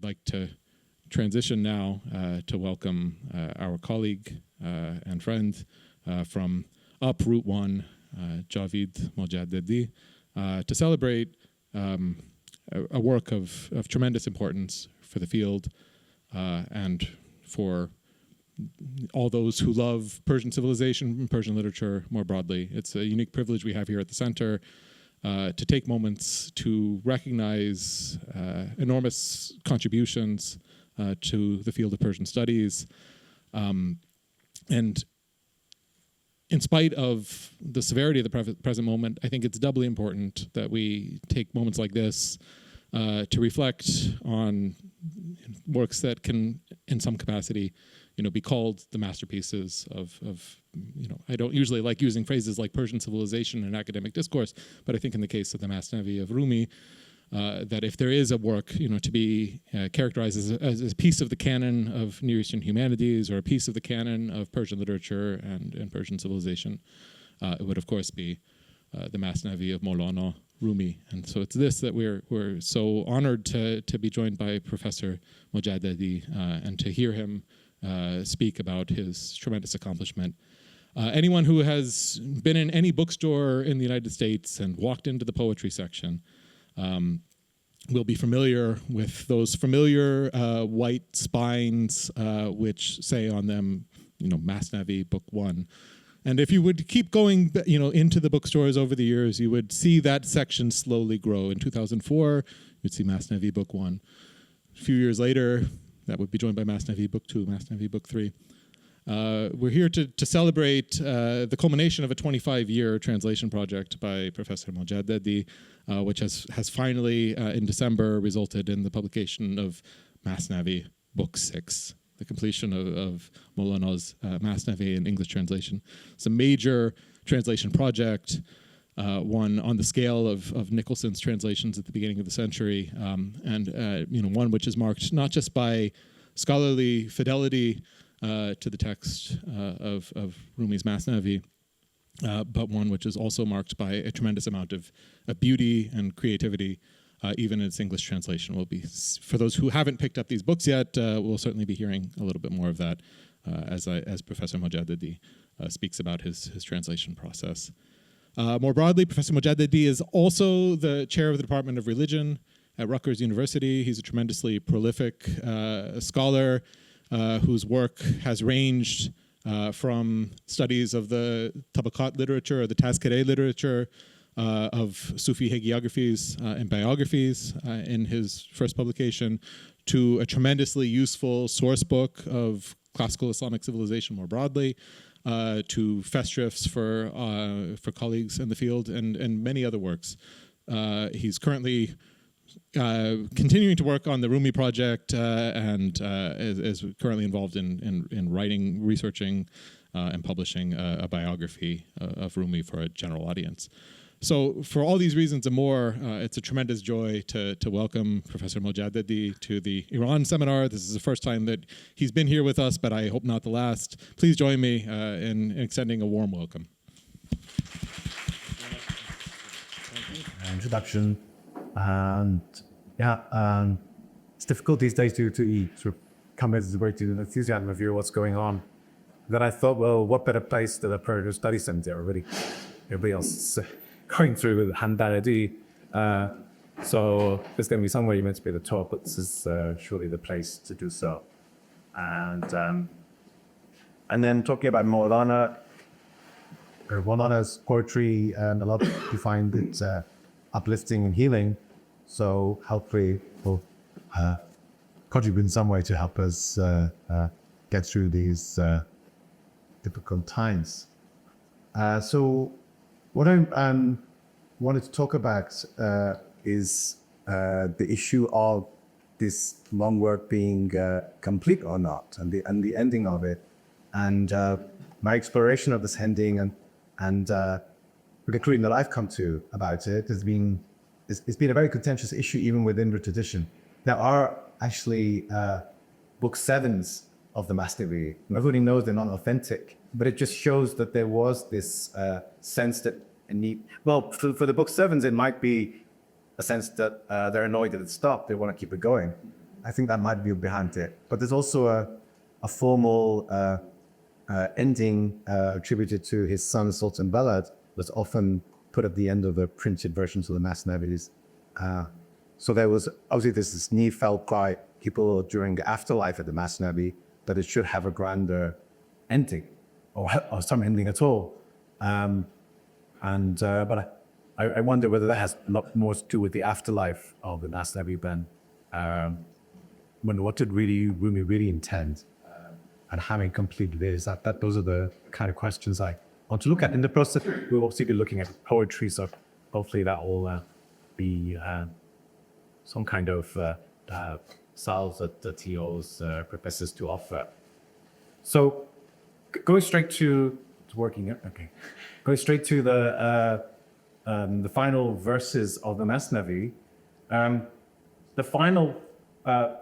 like to transition now to welcome our colleague and friend from up Route 1, Jawid Mojaddedi, to celebrate a work of tremendous importance for the field and for all those who love Persian civilization and Persian literature more broadly. It's a unique privilege we have here at the center to take moments to recognize enormous contributions to the field of Persian studies. And in spite of the severity of the present moment, I think it's doubly important that we take moments like this to reflect on works that can, in some capacity, be called the masterpieces of I don't usually like using phrases like Persian civilization in academic discourse, but I think in the case of the Masnavi of Rumi, that if there is a work, to be characterized as a piece of the canon of Near Eastern humanities or a piece of the canon of Persian literature and Persian civilization, it would of course be the Masnavi of Maulana Rumi. And so it's this that we're so honored to be joined by Professor Mojaddedi and to hear him speak about his tremendous accomplishment. Anyone who has been in any bookstore in the United States and walked into the poetry section will be familiar with those familiar white spines which say on them, Masnavi Book 1. And if you would keep going, into the bookstores over the years, you would see that section slowly grow. In 2004, you'd see Masnavi Book 1. A few years later, that would be joined by Masnavi Book 2, Masnavi Book 3. We're here to celebrate the culmination of a 25-year translation project by Professor Mojaddedi, which has finally, in December, resulted in the publication of Masnavi Book 6, the completion of Maulana's Masnavi in English translation. It's a major translation project, one on the scale of Nicholson's translations at the beginning of the century, and one which is marked not just by scholarly fidelity to the text of Rumi's Masnavi, but one which is also marked by a tremendous amount of beauty and creativity, even in its English translation. Will be, for those who haven't picked up these books yet, we'll certainly be hearing a little bit more of that as Professor Mojaddedi speaks about his translation process. More broadly, Professor Mojaddedi is also the chair of the Department of Religion at Rutgers University. He's a tremendously prolific scholar whose work has ranged from studies of the tabaqat literature or the Tazkere literature of Sufi hagiographies and biographies in his first publication to a tremendously useful source book of classical Islamic civilization more broadly, to festschrifts for colleagues in the field and many other works. He's currently continuing to work on the Rumi project and is currently involved in writing, researching, and publishing a biography of Rumi for a general audience. So for all these reasons and more, it's a tremendous joy to welcome Professor Mojaddedi to the Iran seminar. This is the first time that he's been here with us, but I hope not the last. Please join me in extending a warm welcome. Introduction, and it's difficult these days to sort of come as way to the enthusiasm of what's going on. That I thought, well, what better place than a Persian Study Center? Everybody else is going through with Handaradi. So there's going to be somewhere you're meant to be at the top, but this is surely the place to do so. And then talking about Maulana's poetry, and a lot of you find it uplifting and healing. So hopefully will contribute in some way to help us get through these difficult times. So what I wanted to talk about is the issue of this long work being complete or not, and the ending of it, and my exploration of this ending, and the conclusion that I've come to about it has been it's been a very contentious issue even within the tradition. There are actually book sevens of the Masnavi. Everybody knows they're not authentic, but it just shows that there was this sense that a need. Well, for the book sevens, it might be a sense that they're annoyed that it stopped. They want to keep it going. I think that might be behind it. But there's also a formal ending attributed to his son Sultan Balad that's often put at the end of the printed versions of the Masnavis. So there was obviously this need felt by people during the afterlife of the Masnavi that it should have a grander ending or some ending at all. But I wonder whether that has a lot more to do with the afterlife of the Masnavi than what did Rumi really intend, and having completed this. Those are the kind of questions I want to look at. In the process, we'll also be looking at poetry, so hopefully that will be some kind of salve that he always professes to offer. So going straight to working it. Okay, going straight to the final verses of the Masnavi. The final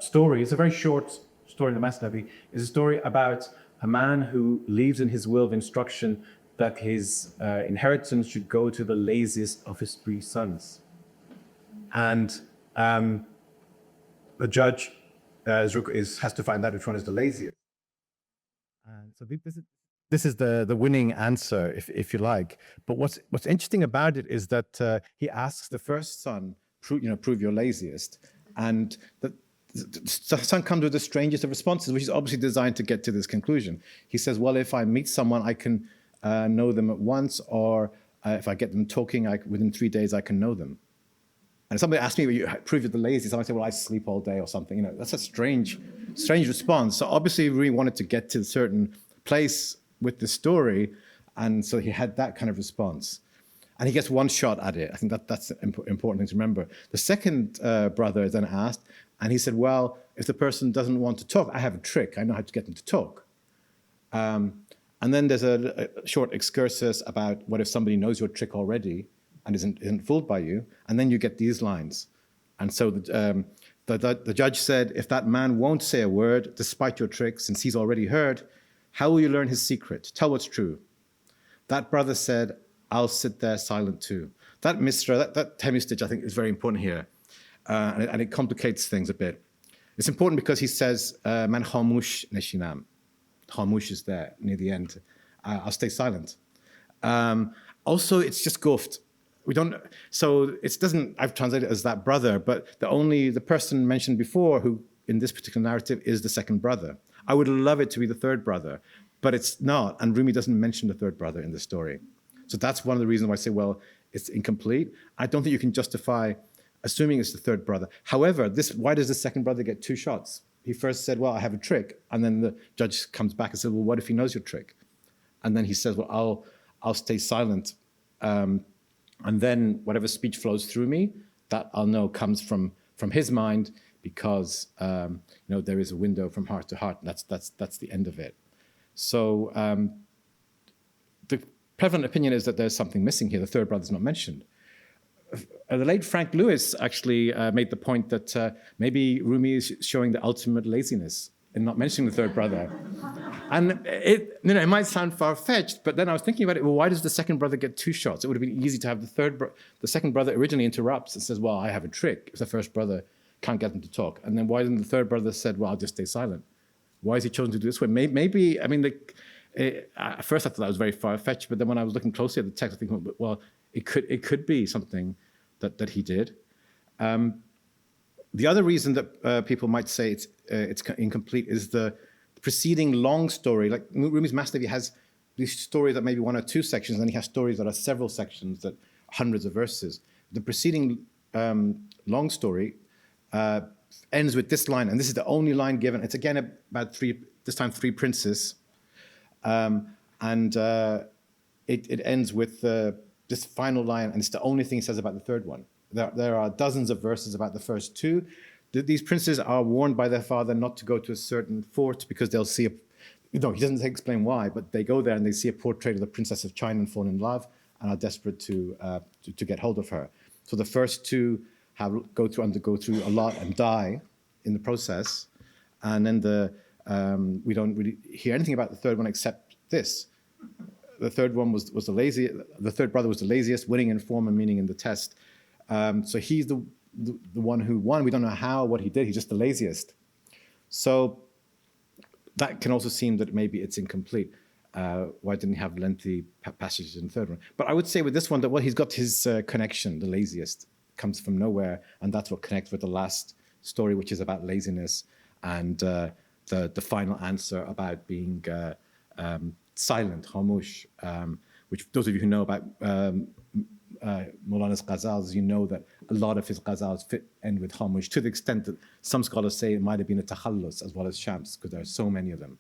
story is a very short story in the Masnavi. Is a story about a man who leaves in his will of instruction that his inheritance should go to the laziest of his 3 sons. And the judge has to find out which one is the laziest. And so this is the winning answer, if you like. But what's interesting about it is that he asks the first son, prove you're laziest, and the son comes with the strangest of responses, which is obviously designed to get to this conclusion. He says, well, if I meet someone, I can know them at once, or if I get them talking, within 3 days, I can know them. And if somebody asks me, you prove you're the laziest, I might say, well, I sleep all day or something. That's a strange response. So obviously, we wanted to get to a certain place with the story, and so he had that kind of response. And he gets one shot at it. I think that's an important thing to remember. The second brother is then asked, and he said, well, if the person doesn't want to talk, I have a trick. I know how to get them to talk. And then there's a short excursus about what if somebody knows your trick already and isn't fooled by you, and then you get these lines. And so the judge said, if that man won't say a word despite your trick, since he's already heard, how will you learn his secret? Tell what's true. That brother said, I'll sit there silent too. That misra, that hemistich, I think, is very important here. And it complicates things a bit. It's important because he says, man khamush neshinam. Khamush is there near the end. I'll stay silent. Also, it's just guft. I've translated it as that brother, but the person mentioned before who in this particular narrative is the second brother. I would love it to be the third brother, but it's not. And Rumi doesn't mention the third brother in the story. So that's one of the reasons why I say, well, it's incomplete. I don't think you can justify assuming it's the third brother. However, why does the second brother get 2 shots? He first said, well, I have a trick. And then the judge comes back and said, well, what if he knows your trick? And then he says, well, I'll stay silent. And then whatever speech flows through me, that I'll know comes from his mind, because there is a window from heart to heart. And that's the end of it. So the prevalent opinion is that there's something missing here. The third brother's not mentioned. The late Frank Lewis actually made the point that maybe Rumi is showing the ultimate laziness in not mentioning the third brother. And it might sound far-fetched, but then I was thinking about it, well, why does the second brother get 2 shots? It would have been easy to have the second brother originally interrupts and says, well, I have a trick, if the first brother can't get them to talk. And then why didn't the third brother said, well, I'll just stay silent? Why has he chosen to do this way? Maybe at first I thought that was very far-fetched, but then when I was looking closely at the text, I think, well, it could be something that he did. The other reason that people might say it's incomplete is the preceding long story. Like Rumi's Masnavi has these stories that maybe 1 or 2 sections, and then he has stories that are several sections, that hundreds of verses. The preceding long story ends with this line, and this is the only line given. It's again about 3 princes, and it ends with this final line, and it's the only thing he says about the third one. There are dozens of verses about the first 2. These princes are warned by their father not to go to a certain fort because they'll see he doesn't explain why, but they go there and they see a portrait of the Princess of China and fall in love and are desperate to get hold of her. So the first 2 undergo through a lot and die in the process, and then we don't really hear anything about the third one except this. The third one was the laziest. The third brother was the laziest, winning in form and meaning in the test. So he's the one who won. We don't know how, what he did. He's just the laziest. So that can also seem that maybe it's incomplete. Why didn't he have lengthy passages in the third one? But I would say with this one that, well, he's got his connection, the laziest, comes from nowhere, and that's what connects with the last story, which is about laziness, and the final answer about being silent, khamush, which those of you who know about Maulana's ghazals, you know that a lot of his ghazals end with khamush, to the extent that some scholars say it might have been a takhallus as well as shams, because there are so many of them.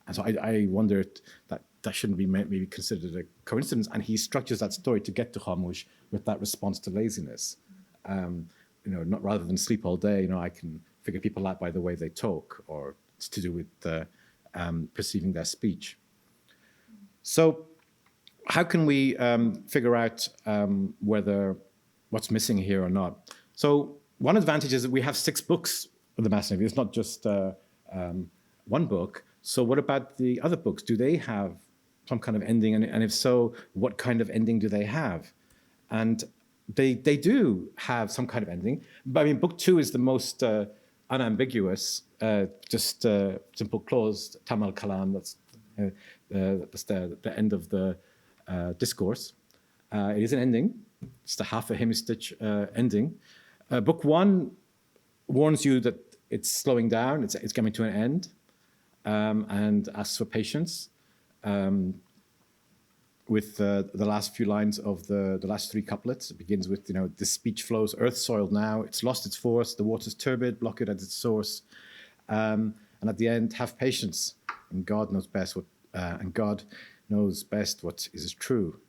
And so I wonder that shouldn't be maybe considered a coincidence. And he structures that story to get to khamush with that response to laziness. Not rather than sleep all day, I can figure people out by the way they talk, or it's to do with perceiving their speech. So how can we figure out whether what's missing here or not? So one advantage is that we have 6 books of the Masnavi. It's not just one book. So what about the other books? Do they have some kind of ending? And if so, what kind of ending do they have? And they do have some kind of ending. But I mean, book 2 is the most unambiguous, just simple clause, Tamal Kalam, that's the end of the discourse. It is an ending. It's a half a hemistich ending. Book 1 warns you that it's slowing down, it's coming to an end, and asks for patience. With the last few lines of the last 3 couplets. It begins with, the speech flows, earth soiled now, it's lost its force, the water's turbid, block it at its source. And at the end, have patience, and God knows best what is true.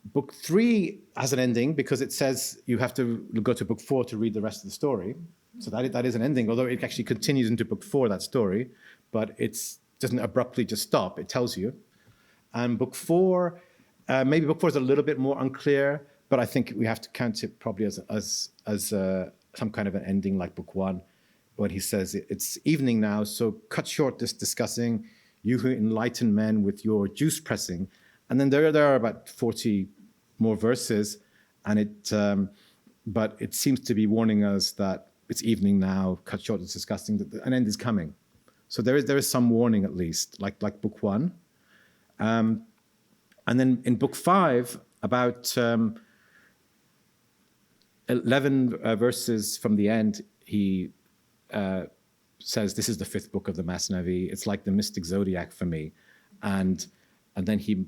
Book 3 has an ending because it says you have to go to book 4 to read the rest of the story. So that is an ending, although it actually continues into book 4, that story, but it doesn't abruptly just stop, it tells you. And book 4, maybe book 4 is a little bit more unclear, but I think we have to count it probably as some kind of an ending like book 1, when he says, it's evening now, so cut short this discussing, you who enlighten men with your juice pressing. And then there are about 40 more verses, and but it seems to be warning us that it's evening now, cut short this discussing, that an end is coming. So there is some warning, at least, like book 1. And then in book 5, about 11 verses from the end, he says, this is the 5th book of the Masnavi. It's like the mystic zodiac for me. And then he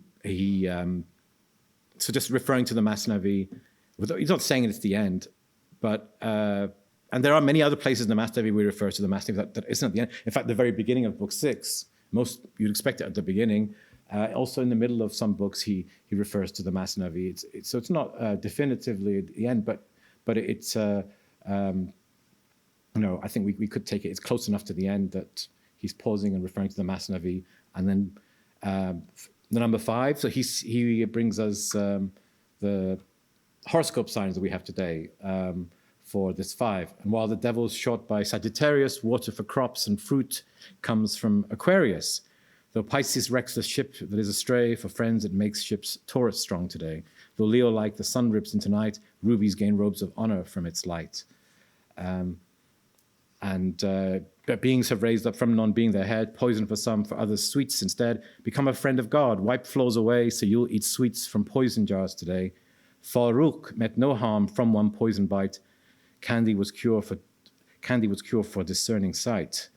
so just referring to the Masnavi, he's not saying it's the end, but and there are many other places in the Masnavi we refer to the Masnavi that isn't at the end. In fact, the very beginning of book 6, you'd expect it at the beginning. Also in the middle of some books, he refers to the Masnavi. So it's not definitively at the end, but it's I think we could take it. It's close enough to the end that he's pausing and referring to the Masnavi. And then the number 5. So he brings us the horoscope signs that we have today for this 5. And while the devil's shot by Sagittarius, water for crops and fruit comes from Aquarius. Though Pisces wrecks the ship that is astray, for friends it makes ships Taurus strong today. Though Leo like the sun rips into night, rubies gain robes of honor from its light. Beings have raised up from non-being their head, poison for some, for others sweets instead. Become a friend of God, wipe flaws away, so you'll eat sweets from poison jars today. Farouk met no harm from one poison bite. Candy was cure for discerning sight.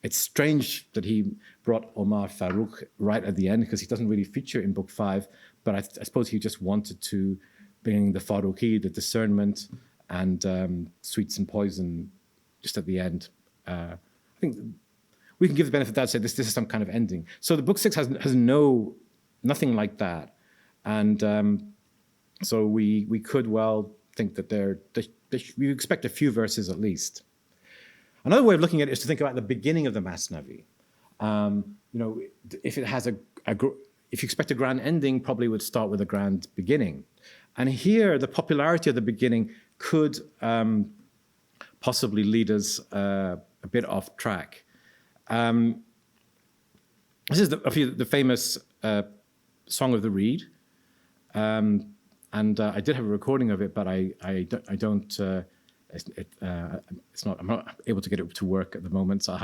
It's strange that he brought Omar Farouk right at the end, because he doesn't really feature in book 5, but I suppose he just wanted to bring the Farouqi, the discernment, and sweets and poison just at the end. I think we can give the benefit of that, say this is some kind of ending. So the book 6 has nothing like that. And so we could well think that we expect a few verses at least. Another way of looking at it is to think about the beginning of the Masnavi. If it has if you expect a grand ending, probably would start with a grand beginning. And here, the popularity of the beginning could possibly lead us a bit off track. This is the famous Song of the Reed. And I did have a recording of it, but I'm not able to get it to work at the moment. So I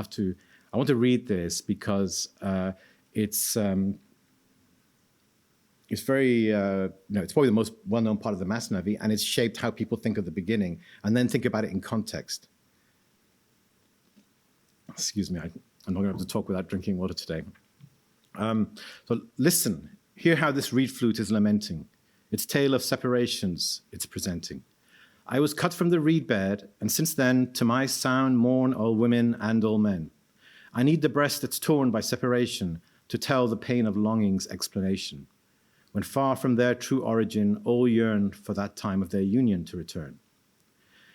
want to read this because it's very, it's probably the most well-known part of the Masnavi, and it's shaped how people think of the beginning and then think about it in context. Excuse me, I'm not going to be able to talk without drinking water today. So listen, hear how this reed flute is lamenting. Its tale of separations it's presenting. I was cut from the reed bed, and since then, to my sound mourn all women and all men. I need the breast that's torn by separation to tell the pain of longing's explanation. When far from their true origin, all yearn for that time of their union to return.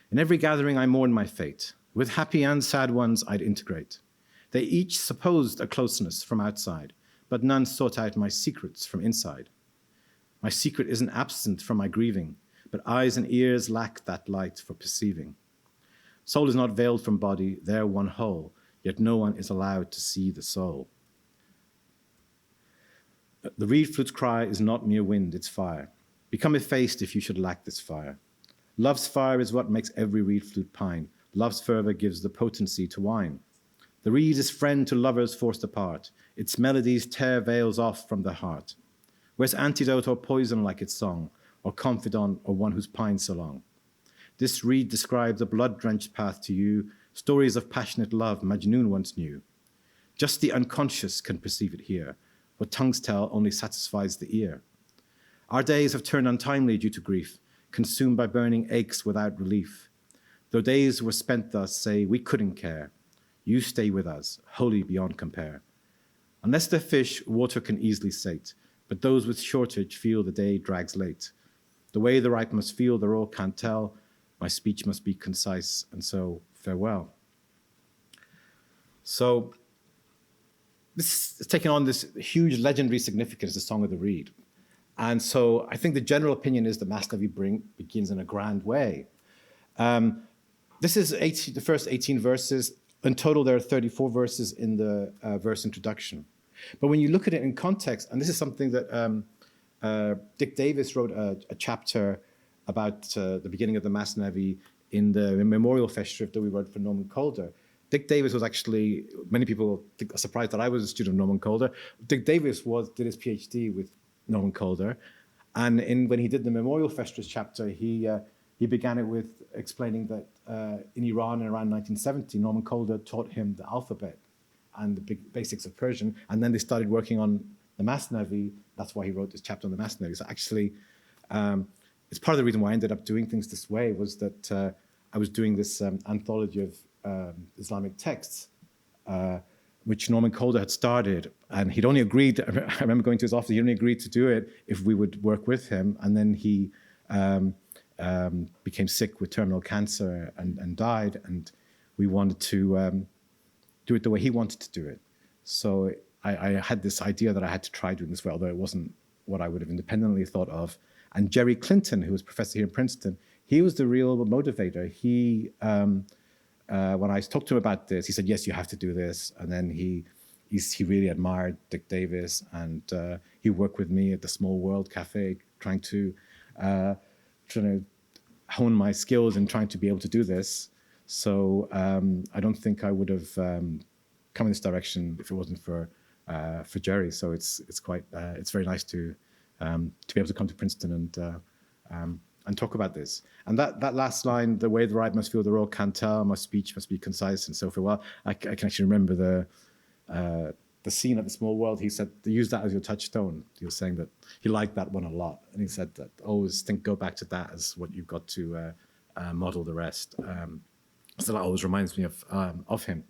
In every gathering I mourn my fate. With happy and sad ones I'd integrate. They each supposed a closeness from outside, but none sought out my secrets from inside. My secret isn't absent from my grieving, but eyes and ears lack that light for perceiving. Soul is not veiled from body, they're one whole, yet no one is allowed to see the soul. The reed flute's cry is not mere wind, it's fire. Become effaced if you should lack this fire. Love's fire is what makes every reed flute pine. Love's fervor gives the potency to wine. The reed is friend to lovers forced apart. Its melodies tear veils off from the heart. Where's antidote or poison like its song, or confidant or one who's pined so long? This reed describes a blood-drenched path to you, stories of passionate love Majnun once knew. Just the unconscious can perceive it here. What tongues tell only satisfies the ear. Our days have turned untimely due to grief, consumed by burning aches without relief. Though days were spent thus, say, we couldn't care. You stay with us, holy beyond compare. Unless they're fish, water can easily sate, but those with shortage feel the day drags late. The way the right must feel, the all can't tell. My speech must be concise, and so farewell. So this is taking on this huge legendary significance, the Song of the Reed. And so I think the general opinion is that Masnavi begins in a grand way. This is the first 18 verses. In total, there are 34 verses in the verse introduction. But when you look at it in context, and this is something that Dick Davis wrote a chapter about the beginning of the Masnavi in the memorial festschrift that we wrote for Norman Calder. Dick Davis was actually, many people are surprised that I was a student of Norman Calder. Dick Davis did his PhD with Norman Calder. And when he did the memorial festschrift chapter, he began it with explaining that in Iran in around 1970, Norman Calder taught him the alphabet and the basics of Persian. And then they started working on the Masnavi. That's why he wrote this chapter on the Masnavi. So actually, it's part of the reason why I ended up doing things this way was that I was doing this anthology of Islamic texts, which Norman Calder had started. And he'd only agreed, I remember going to his office, he only agreed to do it if we would work with him. And then he became sick with terminal cancer and died. And we wanted to do it the way he wanted to do it. So I had this idea that I had to try doing this way, although it wasn't what I would have independently thought of. And Jerry Clinton, who was professor here in Princeton, he was the real motivator. He, when I talked to him about this, he said, yes, you have to do this. And then he really admired Dick Davis, and he worked with me at the Small World Cafe, trying to hone my skills and trying to be able to do this. So I don't think I would have come in this direction if it wasn't for Jerry. So it's very nice to be able to come to Princeton and talk about this. And that last line, the way the right must feel, the royal can't tell, my speech must be concise and so forth. Well, I can actually remember the scene at the Small World. He said, use that as your touchstone. He was saying that he liked that one a lot. And he said that always go back to that as what you've got to model the rest. So that always reminds me of him.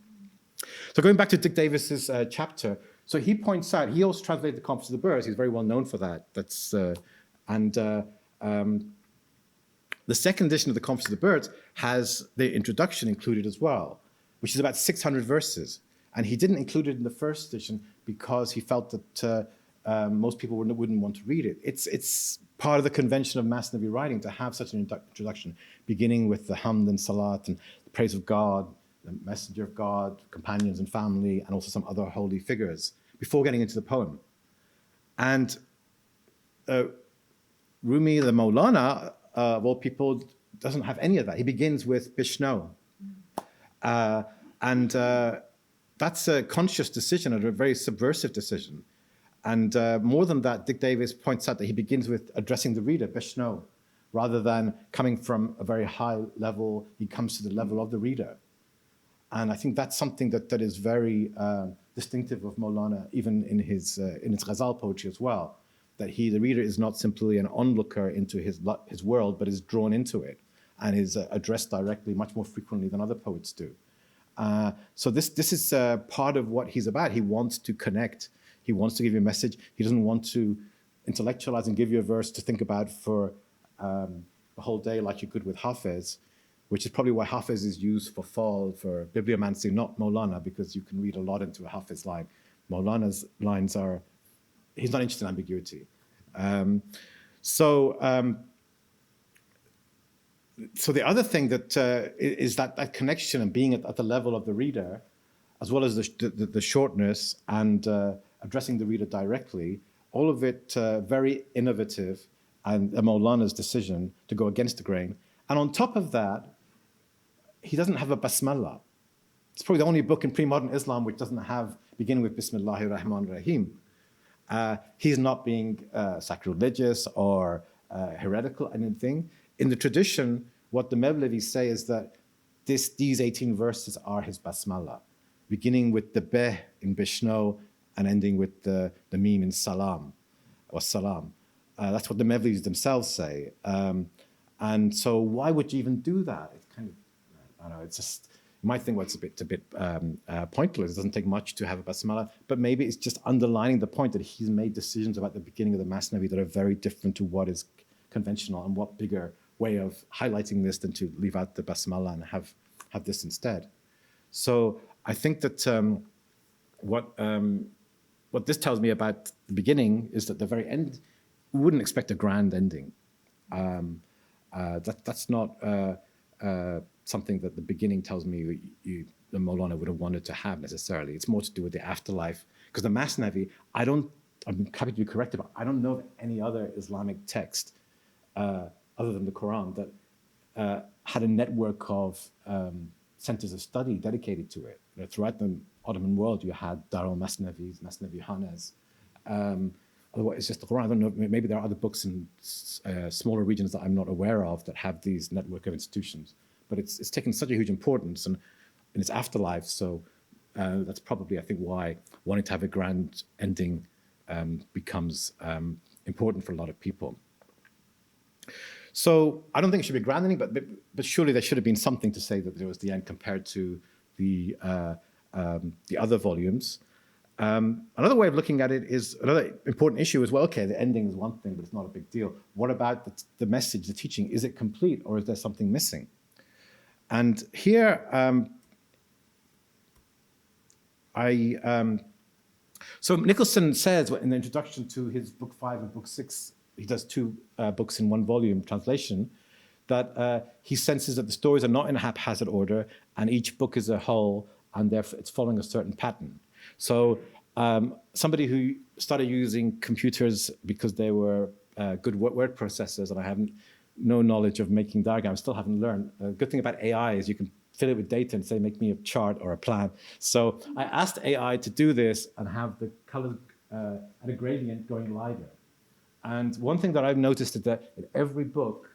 So going back to Dick Davis's chapter, so he points out, he also translated the Conference of the Birds. He's very well known for that. The second edition of the Conference of the Birds has the introduction included as well, which is about 600 verses. And he didn't include it in the first edition because he felt that most people wouldn't want to read it. It's part of the convention of Masnavi writing to have such an introduction, beginning with the Hamd and Salat and the praise of God, the messenger of God, companions and family, and also some other holy figures, before getting into the poem. And Rumi, the Maulana, of all people, doesn't have any of that. He begins with Bishno. And that's a conscious decision and a very subversive decision. And more than that, Dick Davis points out that he begins with addressing the reader, Bishno, rather than coming from a very high level, he comes to the level of the reader. And I think that's something that is very distinctive of Maulana, even in his ghazal poetry as well, that the reader is not simply an onlooker into his world, but is drawn into it and is addressed directly much more frequently than other poets do. So this is part of what he's about. He wants to connect. He wants to give you a message. He doesn't want to intellectualize and give you a verse to think about for the whole day like you could with Hafez, which is probably why Hafez is used for fall, for bibliomancy, not Maulana, because you can read a lot into a Hafez line. Maulana's lines are, he's not interested in ambiguity. So the other thing that is that connection and being at the level of the reader, as well as the shortness and addressing the reader directly, all of it very innovative, and Maulana's decision to go against the grain. And on top of that, he doesn't have a basmala. It's probably the only book in pre-modern Islam which doesn't have beginning with Bismillahir Rahmanir Rahim. He's not being sacrilegious or heretical or anything. In the tradition, what the Mevlevis say is that these 18 verses are his basmala, beginning with the beh in Bishno and ending with the meme in salam or salam. That's what the Mevlevis themselves say. And so why would you even do that? It's kind of, I don't know, it's just, you might think, well, it's a bit pointless. It doesn't take much to have a basmala, but maybe it's just underlining the point that he's made decisions about the beginning of the Masnavi that are very different to what is conventional, and what bigger way of highlighting this than to leave out the basmala and have this instead. So I think that what this tells me about the beginning is that the very end, we wouldn't expect a grand ending. That's not something that the beginning tells me the Maulana would have wanted to have necessarily. It's more to do with the afterlife. Because the Masnavi, I'm happy to be corrected, but I don't know of any other Islamic text other than the Quran that had a network of centers of study dedicated to it. You know, throughout the Ottoman world, you had Darul Masnavis, Masnavi Hanes. Otherwise, it's just the Quran. I don't know, maybe there are other books in smaller regions that I'm not aware of that have these network of institutions. But it's taken such a huge importance in its afterlife. So that's probably, I think, why wanting to have a grand ending becomes important for a lot of people. So I don't think it should be a grand ending, but surely there should have been something to say that there was the end compared to the other volumes. Another way of looking at it is another important issue is, well, okay, the ending is one thing, but it's not a big deal. What about the message, the teaching? Is it complete, or is there something missing? And here, so Nicholson says in the introduction to his book 5 and book 6, he does 2 books in one volume translation, that he senses that the stories are not in a haphazard order, and each book is a whole, and therefore it's following a certain pattern. So somebody who started using computers because they were good word processors, and I have no knowledge of making diagrams, still haven't learned. The good thing about AI is you can fill it with data and say, make me a chart or a plan. So I asked AI to do this and have the color and a gradient going lighter. And one thing that I've noticed is that in every book,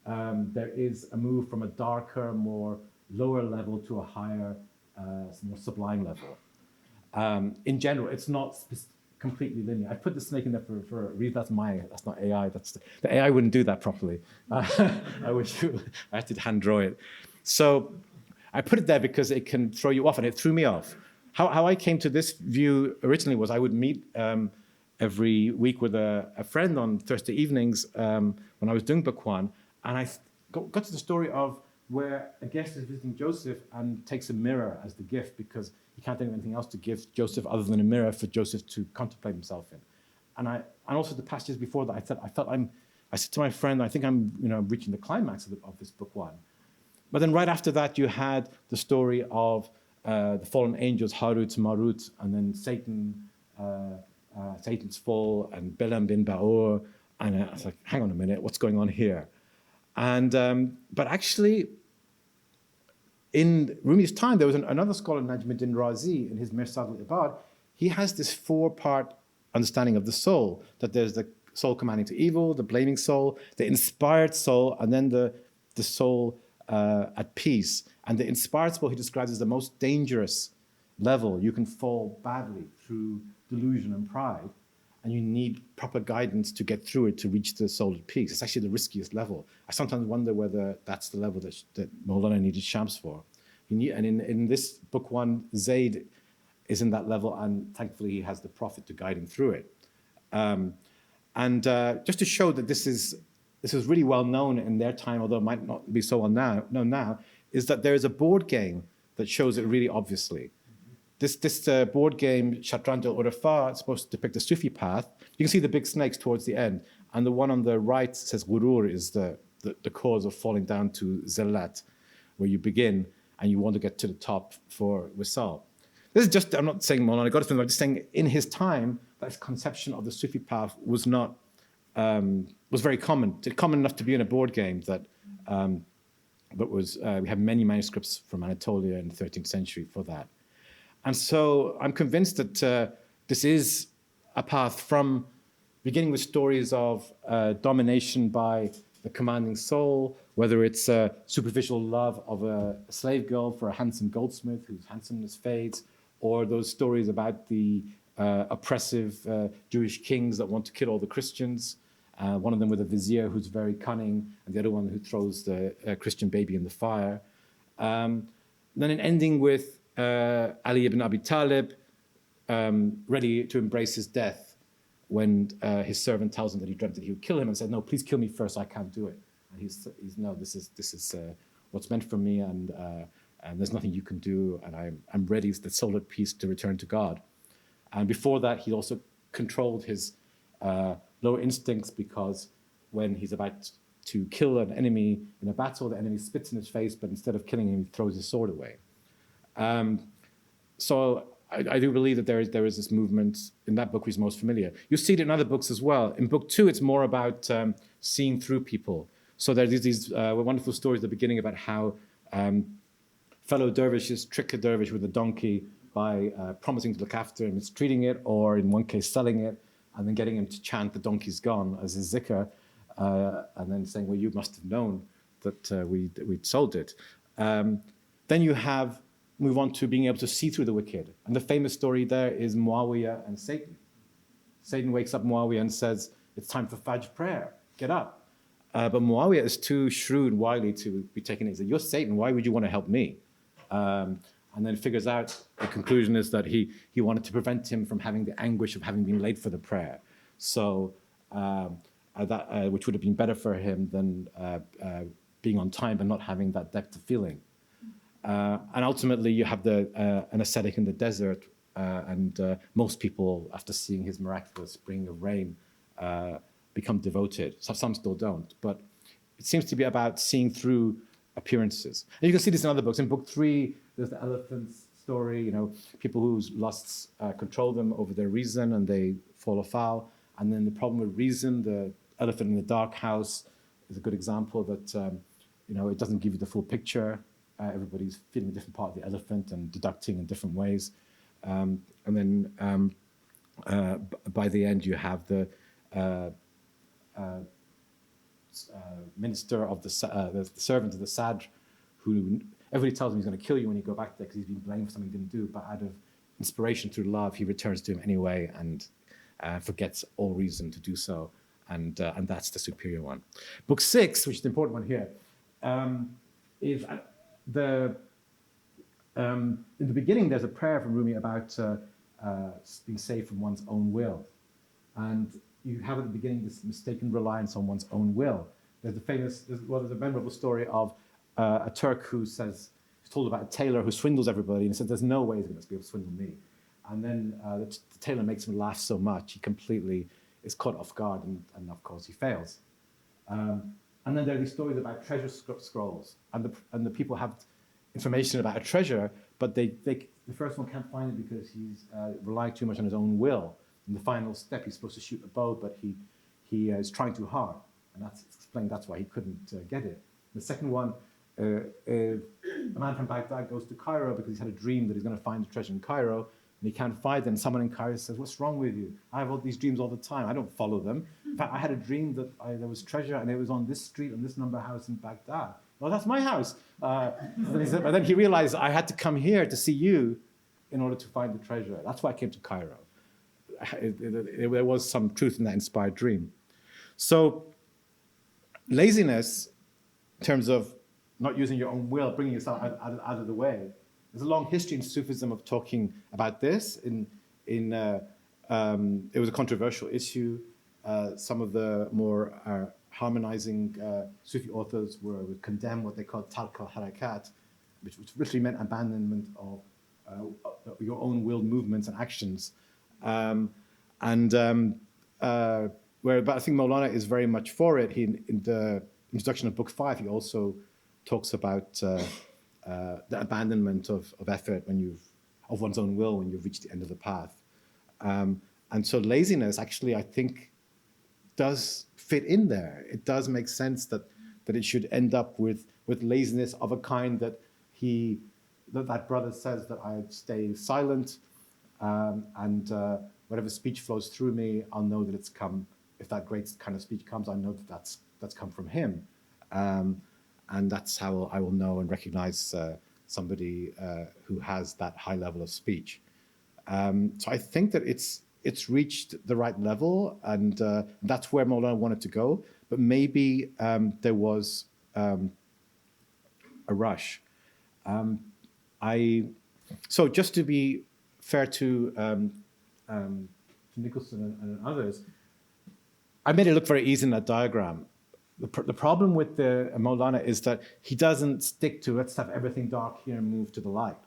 there is a move from a darker, more lower level to a higher, more sublime level. In general, it's not completely linear. I put the snake in there for a reason. That's not AI. The AI wouldn't do that properly. I wish I had to hand draw it. So I put it there because it can throw you off, and it threw me off. How I came to this view originally was I would meet every week with a friend on Thursday evenings when I was doing book 1, and I got to the story of where a guest is visiting Joseph and takes a mirror as the gift because he can't think of anything else to give Joseph other than a mirror for Joseph to contemplate himself in. And also the passages before that, I said to my friend, I think I'm reaching the climax of this book 1. But then right after that, you had the story of the fallen angels, Harut, Marut, and then Satan's fall, and Balaam bin Ba'or, And I was like, hang on a minute, what's going on here? And but actually, in Rumi's time, there was another scholar, Najmuddin Razi, in his Mirsad al-Ibad. He has this four-part understanding of the soul, that there's the soul commanding to evil, the blaming soul, the inspired soul, and then the soul at peace. And the inspired soul he describes as the most dangerous level. You can fall badly through delusion and pride, and you need proper guidance to get through it to reach the soul at peace. It's actually the riskiest level. I sometimes wonder whether that's the level that Maulana needed Shams for. And in this book one, Zayd is in that level, and thankfully he has the Prophet to guide him through it. Just to show that this is really well known in their time, although it might not be so known now, is that there is a board game that shows it really obviously. This board game, Shatranj al-Urafa, is supposed to depict the Sufi path. You can see the big snakes towards the end, and the one on the right says Ghurur is the cause of falling down to Zillat, where you begin and you want to get to the top for Wisal. This is just, I'm not saying Maulana got it from him, I'm just saying in his time, that conception of the Sufi path was not, was very common enough to be in a board game that, we have many manuscripts from Anatolia in the 13th century for that. And so I'm convinced that this is a path from beginning with stories of domination by the commanding soul, whether it's a superficial love of a slave girl for a handsome goldsmith whose handsomeness fades, or those stories about the oppressive Jewish kings that want to kill all the Christians, one of them with a vizier who's very cunning, and the other one who throws the Christian baby in the fire. Then an ending with Ali ibn Abi Talib, ready to embrace his death when his servant tells him that he dreamt that he would kill him, and said, "No, please kill me first. I can't do it." And he's no, this is what's meant for me, and there's nothing you can do, and I'm ready, the soul at peace, to return to God. And before that, he also controlled his lower instincts, because when he's about to kill an enemy in a battle, the enemy spits in his face, but instead of killing him, he throws his sword away. So I do believe that there is this movement in that book which is most familiar. You see it in other books as well. In book 2, it's more about seeing through people. So there are these wonderful stories at the beginning about how fellow dervishes trick a dervish with a donkey by promising to look after him, mistreating it, or in one case selling it, and then getting him to chant "the donkey's gone" as his zikr, and then saying, "Well, you must have known that we'd sold it." Then you move on to being able to see through the wicked. And the famous story there is Muawiyah and Satan. Satan wakes up Muawiyah and says, "It's time for Fajr prayer, get up." But Muawiyah is too shrewd, wily to be taken in. He says, "You're Satan, why would you want to help me?" And then figures out, the conclusion is that he wanted to prevent him from having the anguish of having been late for the prayer. So which would have been better for him than being on time but not having that depth of feeling. And ultimately, you have an ascetic in the desert, and most people, after seeing his miraculous bringing of rain, become devoted. Some still don't, but it seems to be about seeing through appearances. And you can see this in other books. In book 3, there's the elephant's story, people whose lusts control them over their reason, and they fall afoul. And then the problem with reason, the elephant in the dark house, is a good example that it doesn't give you the full picture. Everybody's feeling a different part of the elephant and deducting in different ways. And then by the end, you have the minister of the servant of the Sadr, who everybody tells him he's going to kill you when you go back there because he's been blamed for something he didn't do. But out of inspiration through love, he returns to him anyway and forgets all reason to do so. And that's the superior one. Book 6, which is the important one here, is in the beginning, there's a prayer from Rumi about being saved from one's own will. And you have at the beginning this mistaken reliance on one's own will. There's a memorable story of a Turk who's told about a tailor who swindles everybody, and he says, "There's no way he's going to be able to swindle me." And then the tailor makes him laugh so much, he completely is caught off guard, and of course he fails. And then there are these stories about treasure scrolls, and the people have information about a treasure, but the first one can't find it because he's relying too much on his own will. In the final step, he's supposed to shoot a bow, but he he is trying too hard, and that's explained. That's why he couldn't get it. The second one, a man from Baghdad goes to Cairo because he's had a dream that he's going to find the treasure in Cairo, and he can't find it. And someone in Cairo says, "What's wrong with you? I have all these dreams all the time. I don't follow them. In fact, I had a dream that there was treasure, and it was on this street, on this number house in Baghdad. Well, that's my house." But then he realized, I had to come here to see you in order to find the treasure. That's why I came to Cairo. There was some truth in that inspired dream. So laziness, in terms of not using your own will, bringing yourself out of the way, there's a long history in Sufism of talking about this. It was a controversial issue. Some of the more harmonizing Sufi authors would condemn what they called tark al-harakat, which literally meant abandonment of your own willed movements and actions. But I think Maulana is very much for it. In the introduction of Book 5, he also talks about the abandonment of effort of one's own will when you've reached the end of the path. And so laziness actually, I think, does fit in there. It does make sense that it should end up with laziness of a kind that that brother says that I stay silent, and whatever speech flows through me, I'll know that it's come. If that great kind of speech comes, I know that that's come from him, and that's how I will know and recognize somebody who has that high level of speech. So I think that it's reached the right level, and that's where Maulana wanted to go. But maybe there was a rush. So just to be fair to Nicholson and others, I made it look very easy in that diagram. The problem with the Maulana is that he doesn't stick to, let's have everything dark here and move to the light.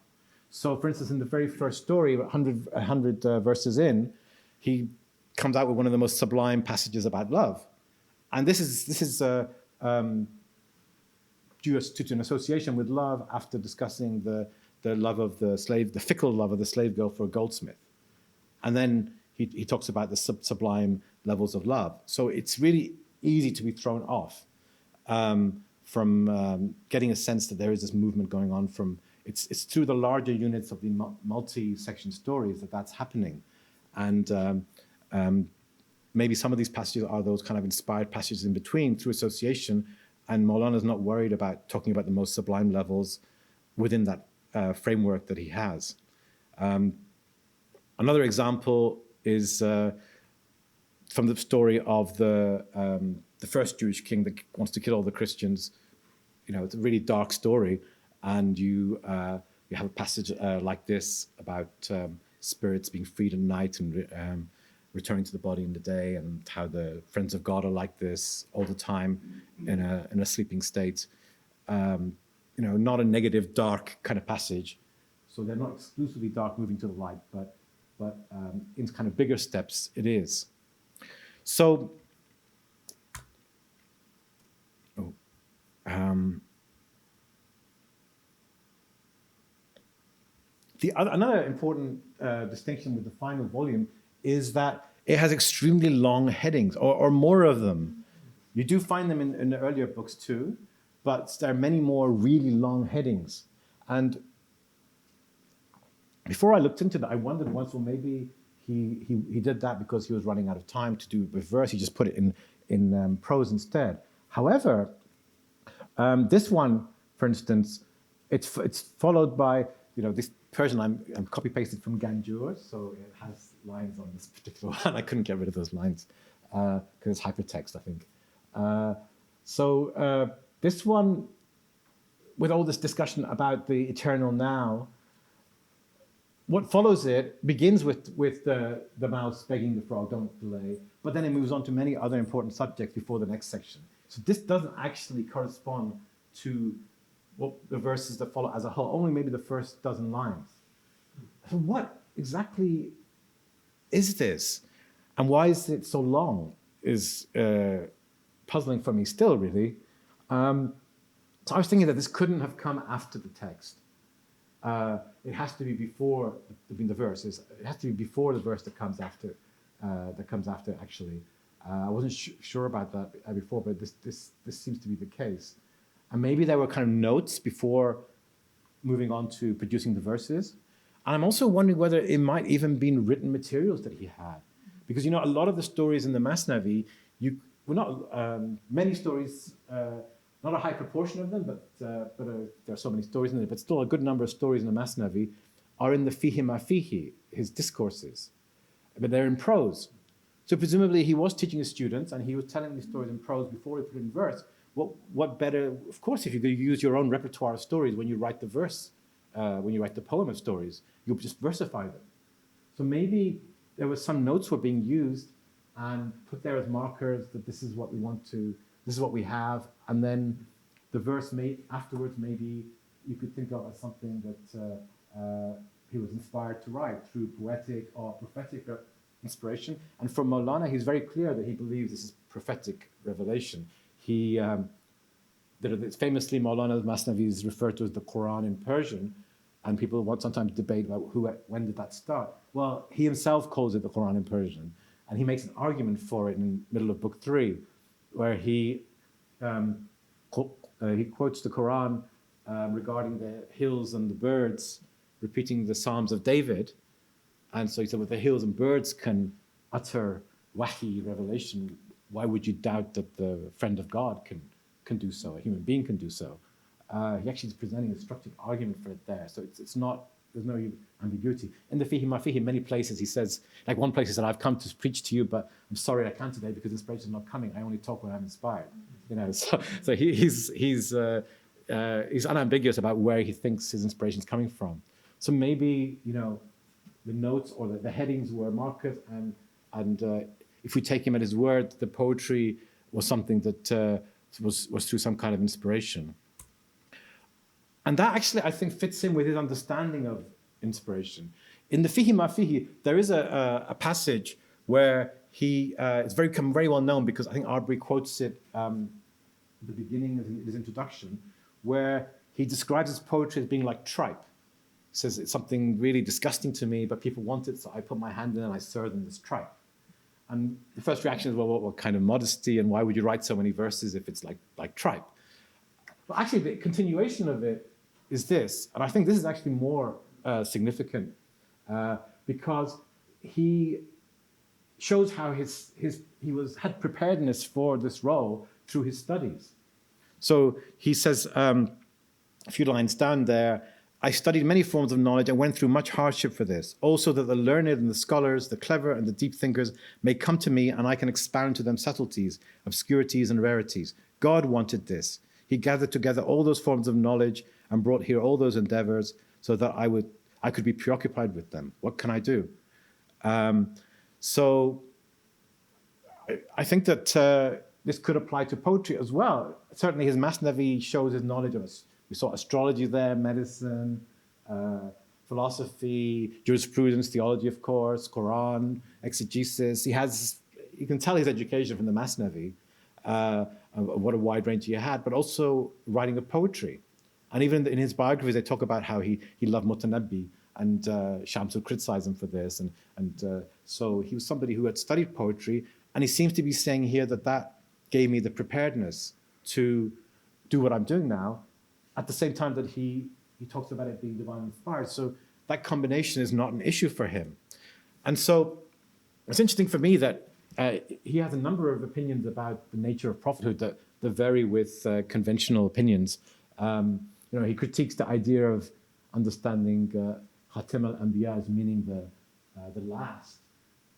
So, for instance, in the very first story, 100 verses in, he comes out with one of the most sublime passages about love, and this is due to an association with love after discussing the love of the slave, the fickle love of the slave girl for a goldsmith, and then he talks about the sublime levels of love. So it's really easy to be thrown off from getting a sense that there is this movement going on from. It's through the larger units of the multi-section stories that's happening. And maybe some of these passages are those kind of inspired passages in between through association, and Maulana's not worried about talking about the most sublime levels within that framework that he has. Another example is from the story of the first Jewish king that wants to kill all the Christians. You know, it's a really dark story. And you have a passage like this about spirits being freed at night and returning to the body in the day, and how the friends of God are like this all the time in a sleeping state. Not a negative, dark kind of passage. So they're not exclusively dark, moving to the light, but in kind of bigger steps, it is. So. Another important distinction with the final volume is that it has extremely long headings, or more of them. You do find them in the earlier books too, but there are many more really long headings. And before I looked into that, I wondered once, well, maybe he did that because he was running out of time to do with verse. He just put it in prose instead. However, this one, for instance, it's followed by this Persian I'm copy-pasted from Ganjur, so it has lines on this particular one. I couldn't get rid of those lines because it's hypertext, I think. So this one, with all this discussion about the eternal now, what follows it begins with the mouse begging the frog, don't delay, but then it moves on to many other important subjects before the next section. So this doesn't actually correspond to the verses that follow as a whole, only maybe the first dozen lines. So what exactly is this? And why is it so long is puzzling for me still, really. So I was thinking that this couldn't have come after the text. It has to be before the verses. It has to be before the verse that comes after actually. I wasn't sure about that before, but this seems to be the case. And maybe there were kind of notes before moving on to producing the verses. And I'm also wondering whether it might even been written materials that he had. Because, a lot of the stories in the Masnavi, many stories, not a high proportion of them, but there are so many stories in there, but still a good number of stories in the Masnavi are in the Fihi Ma Fihi, his discourses. But they're in prose. So presumably he was teaching his students and he was telling these stories in prose before he put it in verse. What better, of course, if you could use your own repertoire of stories when you write the verse, when you write the poem of stories, you'll just versify them. So maybe there was some notes were being used and put there as markers that this is what we want to, this is what we have, and then the verse afterwards maybe you could think of as something that he was inspired to write through poetic or prophetic inspiration. And for Maulana, he's very clear that he believes this is prophetic revelation. Famously, Maulana's Masnavi is referred to as the Quran in Persian, and people sometimes debate about when did that start. Well, he himself calls it the Quran in Persian, and he makes an argument for it in the middle of Book 3, where he quotes the Quran regarding the hills and the birds, repeating the Psalms of David. And so he said, well, the hills and birds can utter wahi, revelation. Why would you doubt that the friend of God can do so, a human being can do so? He actually is presenting a structured argument for it there. So it's not, there's no ambiguity. In the Fihi Ma Fihi, many places he says, like one place he said, I've come to preach to you, but I'm sorry I can't today because inspiration is not coming. I only talk when I'm inspired. So he's unambiguous about where he thinks his inspiration is coming from. So maybe, the notes or the headings were markers, and if we take him at his word, the poetry was something that was through some kind of inspiration. And that actually, I think, fits in with his understanding of inspiration. In the Fihi Ma Fihi, there is a passage where it's very well known because I think Arbery quotes it at the beginning of his introduction, where he describes his poetry as being like tripe. He says it's something really disgusting to me, but people want it, so I put my hand in and I serve them this tripe. And the first reaction is, well, what kind of modesty, and why would you write so many verses if it's like tripe? Well, actually, the continuation of it is this, and I think this is actually more significant because he shows how he had preparedness for this role through his studies. So he says a few lines down there, I studied many forms of knowledge and went through much hardship for this, also that the learned and the scholars, the clever and the deep thinkers may come to me and I can expound to them subtleties, obscurities and rarities. God wanted this. He gathered together all those forms of knowledge and brought here all those endeavors so that I could be preoccupied with them. What can I do? So I think that this could apply to poetry as well. Certainly his Masnavi shows his knowledge of us. We saw astrology there, medicine, philosophy, jurisprudence, theology, of course, Quran, exegesis. You can tell his education from the Masnavi, what a wide range he had, but also writing of poetry. And even in his biographies, they talk about how he loved Mutanabbi, and Shams would criticize him for this. And so he was somebody who had studied poetry, and he seems to be saying here that gave me the preparedness to do what I'm doing now, at the same time that he talks about it being divine inspired. So that combination is not an issue for him. And so it's interesting for me that he has a number of opinions about the nature of prophethood that vary with conventional opinions. He critiques the idea of understanding Khatim al-Anbiya as meaning the last.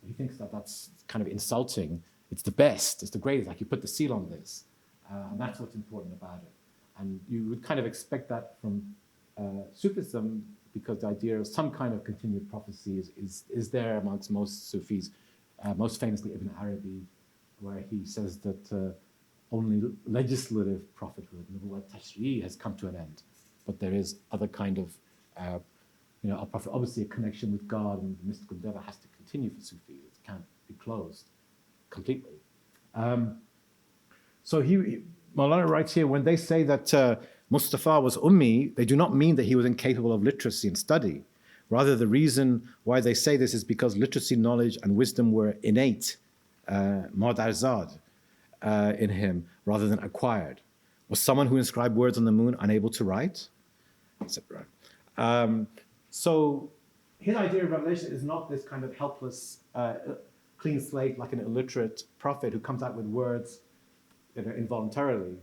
He thinks that that's kind of insulting. It's the best, it's the greatest, like you put the seal on this. And that's what's important about it. And you would kind of expect that from Sufism, because the idea of some kind of continued prophecy is there amongst most Sufis, most famously Ibn Arabi, where he says that only legislative prophethood, Nubuwwat Tashri'i, has come to an end. But there is other kind of, obviously a connection with God and the mystical endeavor has to continue for Sufis. It can't be closed completely. So Maulana writes here, when they say that Mustafa was Ummi, they do not mean that he was incapable of literacy and study. Rather, the reason why they say this is because literacy, knowledge, and wisdom were innate Madarzad in him rather than acquired? Was someone who inscribed words on the moon unable to write? Etc. So his idea of revelation is not this kind of helpless, clean slate like an illiterate prophet who comes out with words that are involuntarily.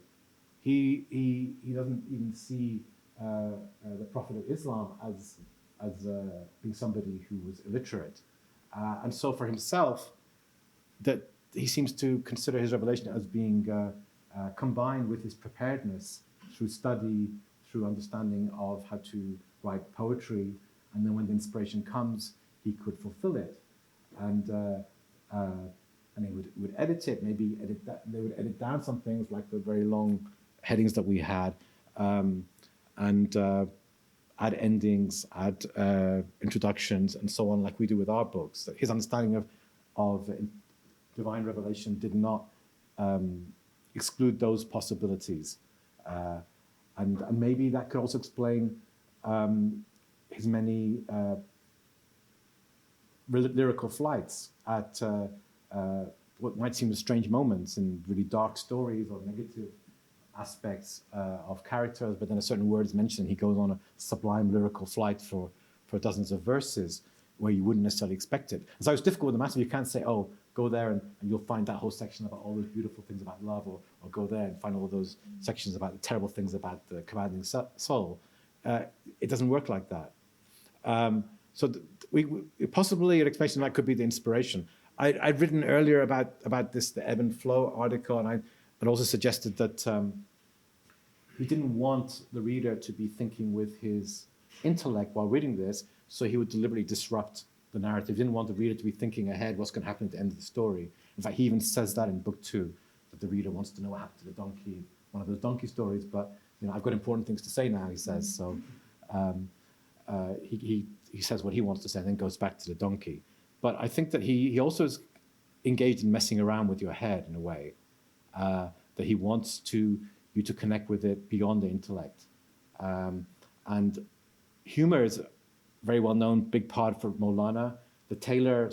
He doesn't even see the Prophet of Islam as being somebody who was illiterate. And so for himself, that he seems to consider his revelation as being combined with his preparedness through study, through understanding of how to write poetry, and then when the inspiration comes, he could fulfill it. And he would edit it, maybe edit that, they would edit down some things like the very long headings that we had, and add endings, add introductions, and so on, like we do with our books. That his understanding of divine revelation did not exclude those possibilities. And maybe that could also explain his many lyrical flights at what might seem as strange moments in really dark stories or negative aspects of characters, but then a certain word is mentioned, he goes on a sublime lyrical flight for dozens of verses where you wouldn't necessarily expect it. And so it's difficult with the Masnavi. You can't say, oh, go there and you'll find that whole section about all those beautiful things about love, or go there and find all those sections about the terrible things about the commanding soul. It doesn't work like that. So possibly an explanation that could be the inspiration. I'd written earlier about this, the ebb and flow article, and I'd also suggested that he didn't want the reader to be thinking with his intellect while reading this, so he would deliberately disrupt the narrative. He didn't want the reader to be thinking ahead what's going to happen at the end of the story. In fact, he even says that in book 2, that the reader wants to know what happened to the donkey, one of those donkey stories, but I've got important things to say now, he says. So he says what he wants to say and then goes back to the donkey. But I think that he also is engaged in messing around with your head in a way, that he wants you to connect with it beyond the intellect. And humor is a very well-known big part for Maulana. The tailor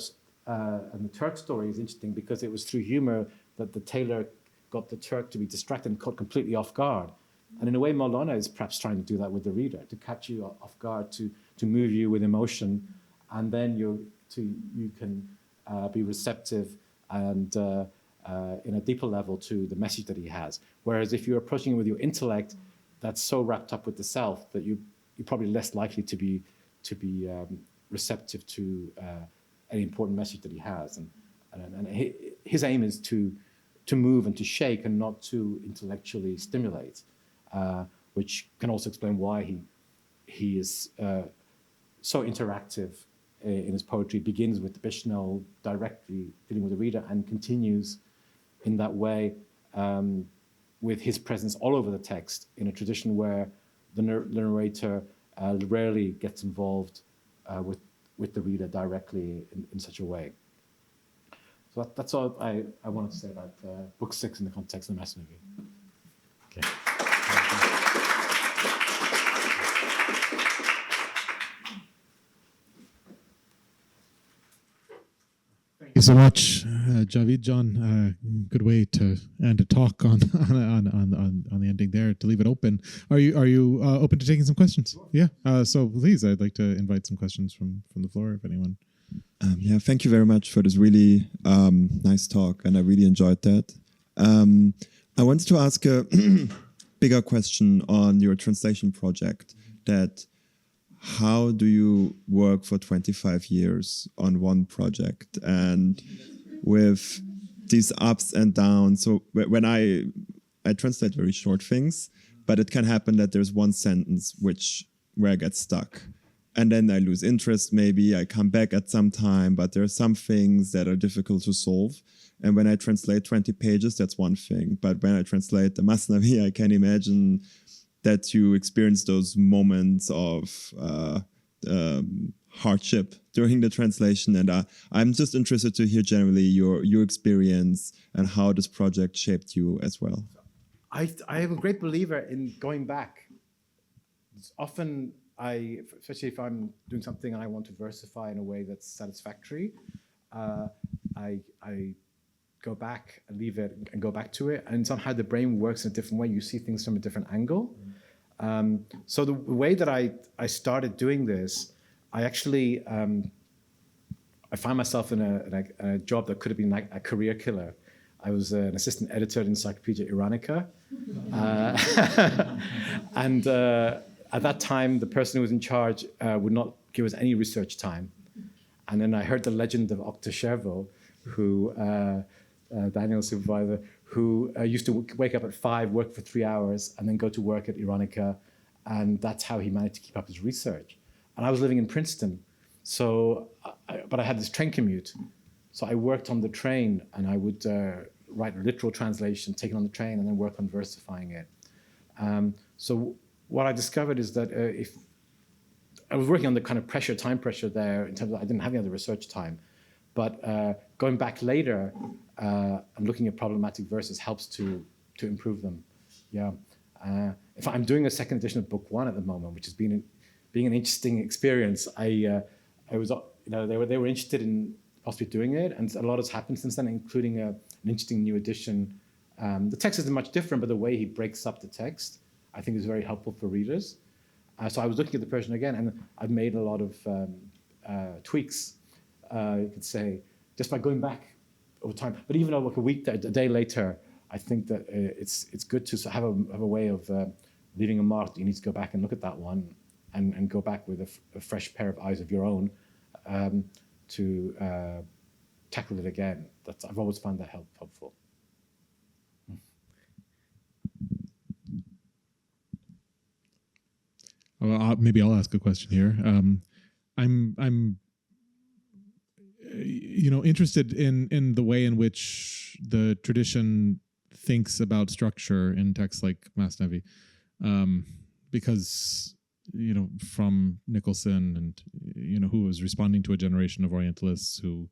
and the Turk story is interesting because it was through humor that the tailor got the Turk to be distracted and caught completely off guard. And in a way, Maulana is perhaps trying to do that with the reader, to catch you off guard, to move you with emotion, and then you can be receptive and in a deeper level to the message that he has. Whereas if you're approaching it with your intellect, that's so wrapped up with the self that you're probably less likely to be receptive to any important message that he has. And his aim is to move and to shake and not to intellectually stimulate, which can also explain why he is so interactive in his poetry. Begins with the Bishnal directly dealing with the reader and continues in that way with his presence all over the text in a tradition where the narrator rarely gets involved with the reader directly in such a way. So that's all I wanted to say about Book 6 in the context of the Masnavi. Okay. Thank you so much, Jawid John. Good way to end a talk on the ending there. To leave it open. Are you open to taking some questions? Yeah. So please, I'd like to invite some questions from the floor if anyone. Yeah, thank you very much for this really nice talk, and I really enjoyed that. I wanted to ask a bigger question on your translation project. That how do you work for 25 years on one project and with these ups and downs? So when I translate very short things, but it can happen that there's one sentence where I get stuck. And then I lose interest, maybe I come back at some time, but there are some things that are difficult to solve. And when I translate 20 pages, that's one thing. But when I translate the Masnavi, I can imagine that you experience those moments of hardship during the translation. And I'm just interested to hear generally your experience and how this project shaped you as well. I am a great believer in going back. It's often, especially if I'm doing something and I want to versify in a way that's satisfactory, I go back and leave it and go back to it. And somehow the brain works in a different way. You see things from a different angle. So the way that I started doing this, I actually, I found myself in a job that could have been like a career killer. I was an assistant editor at Encyclopedia Iranica. And at that time, the person who was in charge would not give us any research time. And then I heard the legend of Octa Shervo, who, Daniel's supervisor, who used to wake up at 5, work for 3 hours, and then go to work at Iranica. And that's how he managed to keep up his research. And I was living in Princeton, but I had this train commute. So I worked on the train, and I would write a literal translation, take it on the train, and then work on versifying it. So what I discovered is that if I was working on the kind of time pressure there in terms of I didn't have any other research time, but going back later and looking at problematic verses helps to improve them. Yeah. In fact, I'm doing a second edition of Book 1 at the moment, which has been being an interesting experience. I was, they were interested in possibly doing it, and a lot has happened since then, including an interesting new edition. The text isn't much different, but the way he breaks up the text, I think, is very helpful for readers. So I was looking at the version again, and I've made a lot of tweaks, you could say, just by going back over time. But even like a day later, I think that it's good to have a way of leaving a mark. You need to go back and look at that one, and go back with a fresh pair of eyes of your own to tackle it again. I've always found that helpful. Well, maybe I'll ask a question here. I'm interested in the way in which the tradition thinks about structure in texts like Masnavi, because from Nicholson and who was responding to a generation of Orientalists who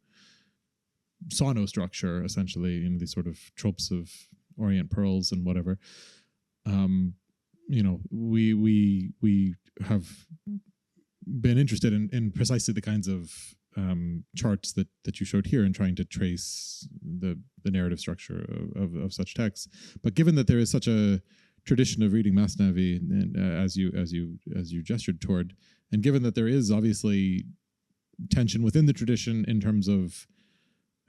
saw no structure, essentially, these sort of tropes of Orient pearls and whatever. We have been interested in precisely the kinds of charts that you showed here in trying to trace the narrative structure of such texts. But given that there is such a tradition of reading Masnavi, and as you gestured toward, and given that there is obviously tension within the tradition in terms of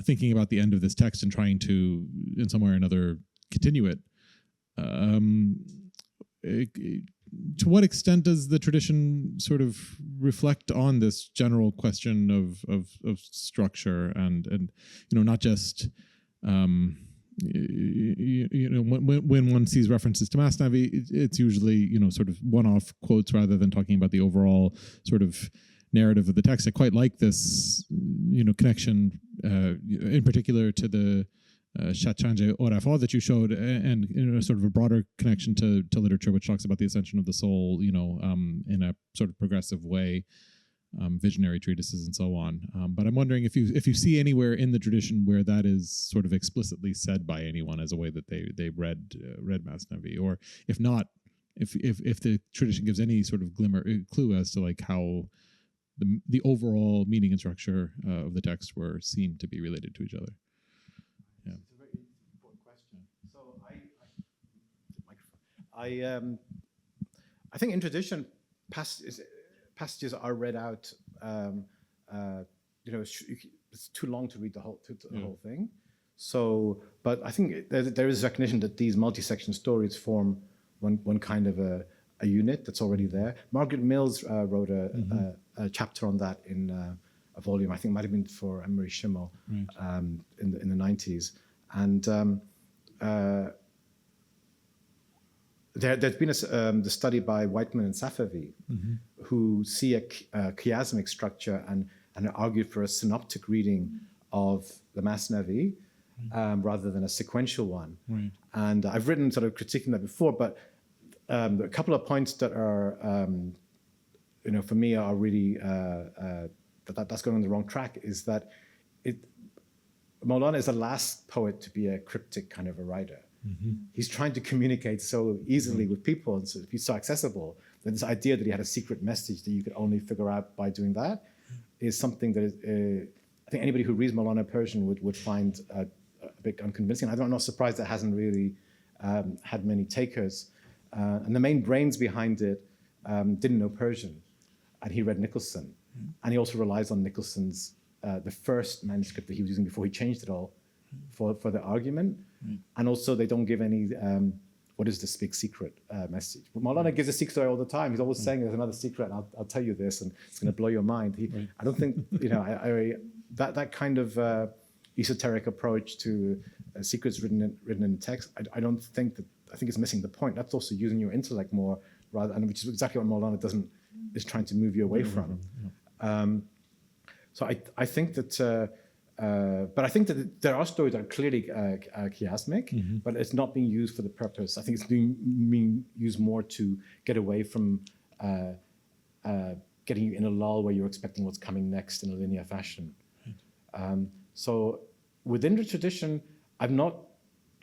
thinking about the end of this text and trying to, in some way or another, continue it. To what extent does the tradition sort of reflect on this general question of structure and not just when one sees references to Masnavi, it's usually sort of one-off quotes rather than talking about the overall sort of narrative of the text. I quite like this connection in particular to the Shatranj Orafa that you showed, and sort of a broader connection to literature, which talks about the ascension of the soul, in a sort of progressive way, visionary treatises and so on. But I'm wondering if you see anywhere in the tradition where that is sort of explicitly said by anyone as a way that they read Masnavi, or if not, if the tradition gives any sort of clue as to like how the overall meaning and structure of the text were seen to be related to each other. Yeah. It's a very important question. So I think in tradition, passages are read out. It's too long to read the whole thing. So, but I think there is recognition that these multi-section stories form one kind of a unit that's already there. Margaret Mills wrote a chapter on that in a volume. I think it might have been for Emery Schimmel in the 90s. And there's been the study by Whiteman and Safavi, who see a chiasmic structure and argue for a synoptic reading of the Masnavi rather than a sequential one. Right. And I've written sort of critiquing that before, but a couple of points that are, for me are really that's going on the wrong track is that Maulana is the last poet to be a cryptic kind of a writer. He's trying to communicate so easily with people, and so he's so accessible that this idea that he had a secret message that you could only figure out by doing that is something that is, I think anybody who reads Maulana Persian would find a bit unconvincing. I'm not surprised it hasn't really had many takers. And the main brains behind it didn't know Persian, and he read Nicholson. And he also relies on Nicholson's, the first manuscript that he was using before he changed it all for the argument. And also they don't give any, what is this big secret message? But Maulana gives a secret story all the time. He's always saying there's another secret, and I'll tell you this, and it's going to blow your mind. I don't think, that kind of esoteric approach to secrets written in the text, I think it's missing the point. That's also using your intellect more, and which is exactly what Maulana is trying to move you away from. So I think that, but I think that there are stories that are clearly chiasmic, but it's not being used for the purpose. I think it's being used more to get away from getting you in a lull where you're expecting what's coming next in a linear fashion. So within the tradition, I've not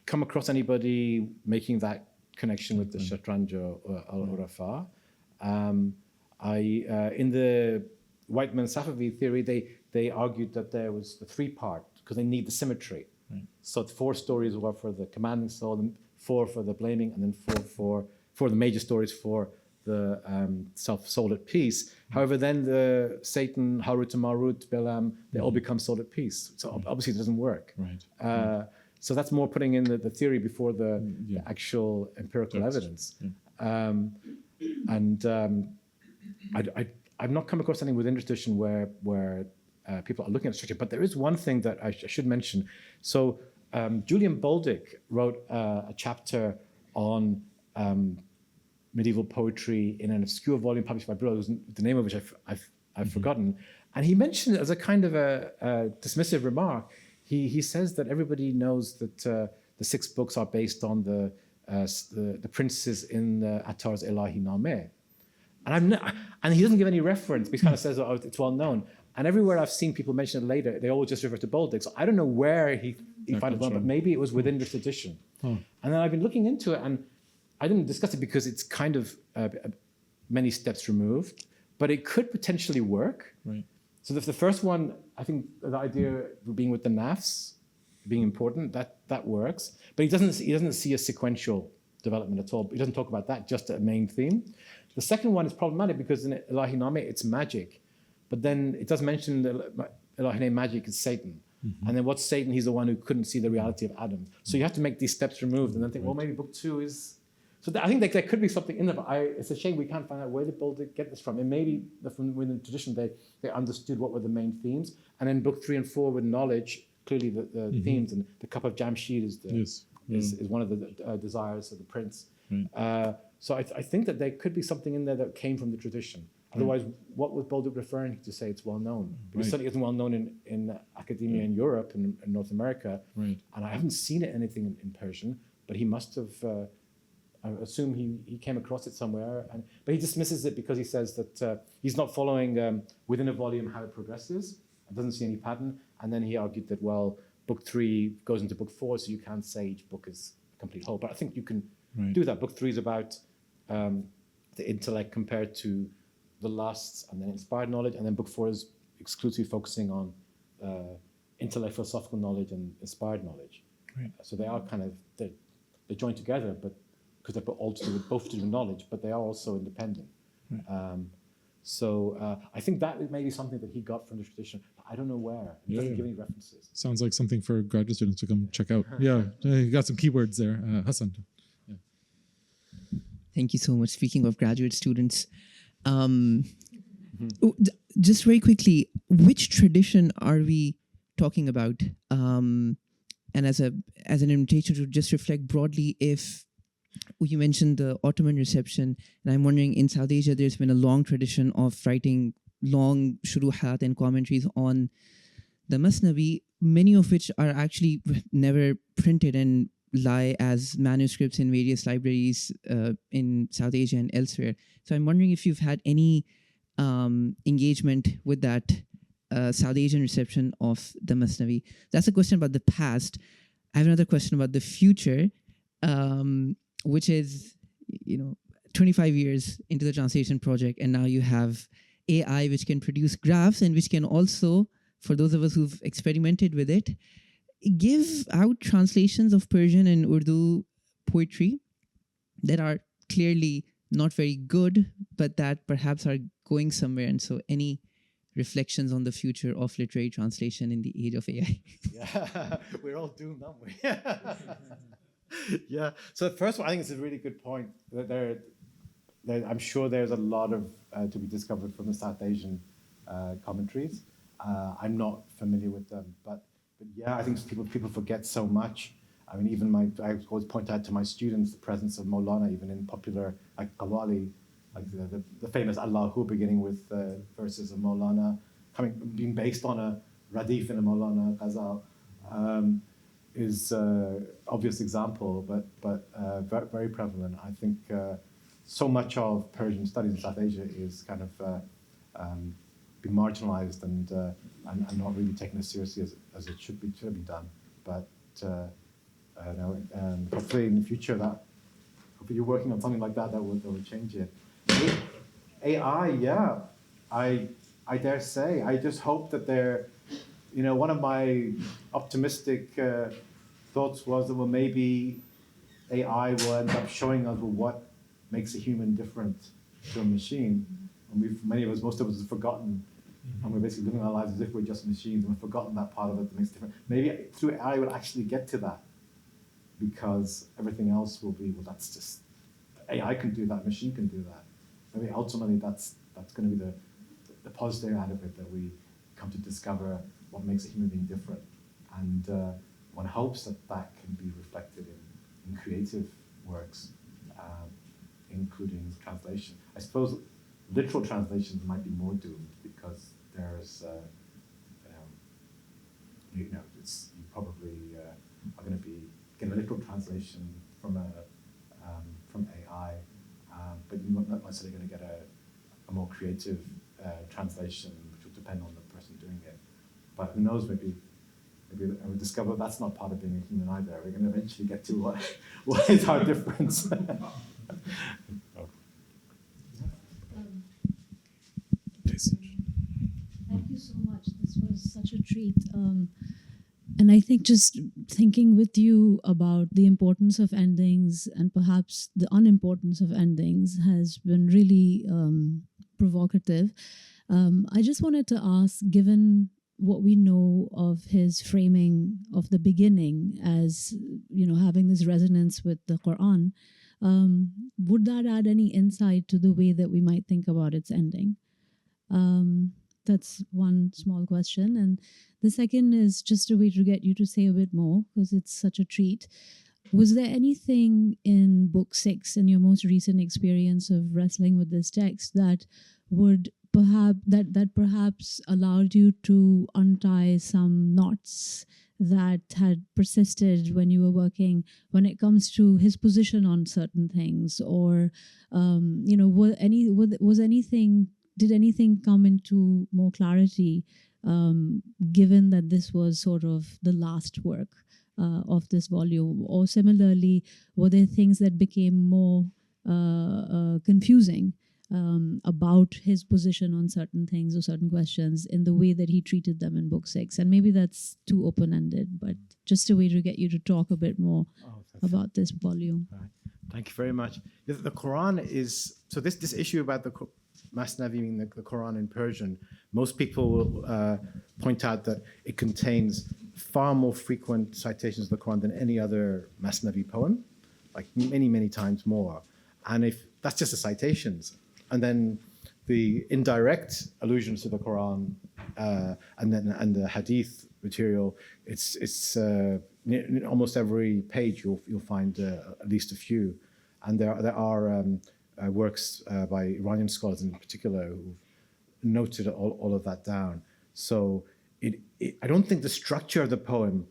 come across anybody making that connection with the Shatranj or Al-Urafa. In the Whiteman Safavi theory, they argued that there was the three-part, because they need the symmetry. So 4 stories were for the commanding soul, and 4 for the blaming, and then 4 the major stories for the soul at peace. However, then the Satan, Harut and Marut, Bilam, they all become soul at peace. So obviously it doesn't work. So that's more putting in the theory before the actual empirical evidence. I've not come across anything within the tradition where people are looking at structure, but there is one thing that I should mention. So Julian Boldick wrote a chapter on medieval poetry in an obscure volume published by Brill, the name of which I've forgotten. And he mentioned as a kind of a dismissive remark, he says that everybody knows that the 6 books are based on the princes in the Attar's Elahi Nameh. And he doesn't give any reference, but he kind of says, oh, it's well known. And everywhere I've seen people mention it later, they all just refer to Boldick. So I don't know where he found it, but maybe it was within the tradition. And then I've been looking into it, and I didn't discuss it because it's kind of many steps removed, but it could potentially work. So if the first one, I think the idea of being with the nafs, being important, that works. But he doesn't see a sequential development at all. He doesn't talk about that, just a main theme. The second one is problematic because in Ilahi Nameh, it's magic. But then it does mention the Ilahi Nameh magic is Satan. And then what's Satan? He's the one who couldn't see the reality of Adam. So you have to make these steps removed and then think, well, maybe book 2 is... So I think there could be something in there, but it's a shame we can't find out where did Boldick get this from. And maybe from within the tradition, they understood what were the main themes. And then book 3 and 4 with knowledge, clearly the themes, and the cup of Jamshid is one of the desires of the prince. So I think that there could be something in there that came from the tradition. Otherwise, what was Boldick referring to say it's well known? Because it certainly isn't well known in academia in Europe and in North America. And I haven't seen it anything in Persian, but he must have, I assume he came across it somewhere. But he dismisses it because he says that he's not following within a volume how it progresses. It doesn't see any pattern. And then he argued that, well, book 3 goes into book 4, so you can't say each book is a complete whole. But I think you can do that. Book 3 is about the intellect compared to the lusts and then inspired knowledge. And then book 4 is exclusively focusing on intellect, philosophical knowledge, and inspired knowledge. So they are kind of, they're joined together, but because they're all to do with, both to do with knowledge, but they are also independent. So I think that may be something that he got from the tradition. But I don't know where. He doesn't give any references. Sounds like something for graduate students to come check out. You got some keywords there. Hassan. Thank you so much. Speaking of graduate students, just very quickly, which tradition are we talking about? And as an invitation to just reflect broadly, if you mentioned the Ottoman reception, and I'm wondering, in South Asia, there's been a long tradition of writing long shuruhat and commentaries on the Masnavi, many of which are actually never printed and lie as manuscripts in various libraries in South Asia and elsewhere. So I'm wondering if you've had any engagement with that South Asian reception of the Masnavi. That's a question about the past. I have another question about the future, which is, 25 years into the translation project, and now you have AI which can produce graphs and which can also, for those of us who've experimented with it, give out translations of Persian and Urdu poetry that are clearly not very good, but that perhaps are going somewhere. And so, any reflections on the future of literary translation in the age of AI? Yeah, we're all doomed, aren't we? Yeah. So the first one, I think it's a really good point. That I'm sure there's a lot of to be discovered from the South Asian commentaries. I'm not familiar with them, but yeah, I think people forget so much. I mean, even I always point out to my students the presence of Maulana even in popular like Qawwali, like the famous Allahu beginning with verses of Maulana, being based on a Radif in a Maulana Ghazal, is obvious example, but very, very prevalent. I think so much of Persian studies in South Asia is kind of being marginalized and not really taken as seriously as it should be done. But hopefully in the future hopefully you're working on something like that that will change it. AI, yeah, I dare say. I just hope that one of my optimistic thoughts was that, well, maybe AI will end up showing us what makes a human different to a machine. And most of us have forgotten, and we're basically living our lives as if we're just machines, and we've forgotten that part of it that makes it different. Maybe through AI we'll actually get to that, because everything else will be, well, that's just, AI can do that, machine can do that. Maybe ultimately that's going to be the positive out of it, that we come to discover what makes a human being different. And one hopes that can be reflected in creative works, including translation. I suppose literal translations might be more doomed, because there's, you probably are going to be getting a literal translation from AI, but you're not necessarily going to get a more creative translation, which will depend on the person doing it. But who knows, maybe we'll discover that's not part of being a human either. We're going to eventually get to what is our difference. Thank you so much. This was such a treat. And I think just thinking with you about the importance of endings and perhaps the unimportance of endings has been really provocative. I just wanted to ask, given what we know of his framing of the beginning as, having this resonance with the Quran, would that add any insight to the way that we might think about its ending? That's one small question. And the second is just a way to get you to say a bit more, because it's such a treat. Was there anything in Book 6, in your most recent experience of wrestling with this text, that would perhaps allowed you to untie some knots that had persisted when you were working, when it comes to his position on certain things, or did anything come into more clarity, given that this was sort of the last work of this volume? Or similarly, were there things that became more confusing about his position on certain things or certain questions in the way that he treated them in Book 6? And maybe that's too open-ended, but just a way to get you to talk a bit more about this volume. Right. Thank you very much. The Quran is, so this issue about the Masnavi, meaning the Quran in Persian, most people will point out that it contains far more frequent citations of the Quran than any other Masnavi poem, like many, many times more. And if that's just the citations, and then the indirect allusions to the Quran and the Hadith material, it's in almost every page you'll find at least a few, and there are works by Iranian scholars in particular who've noted all of that down. So I don't think the structure of the poem,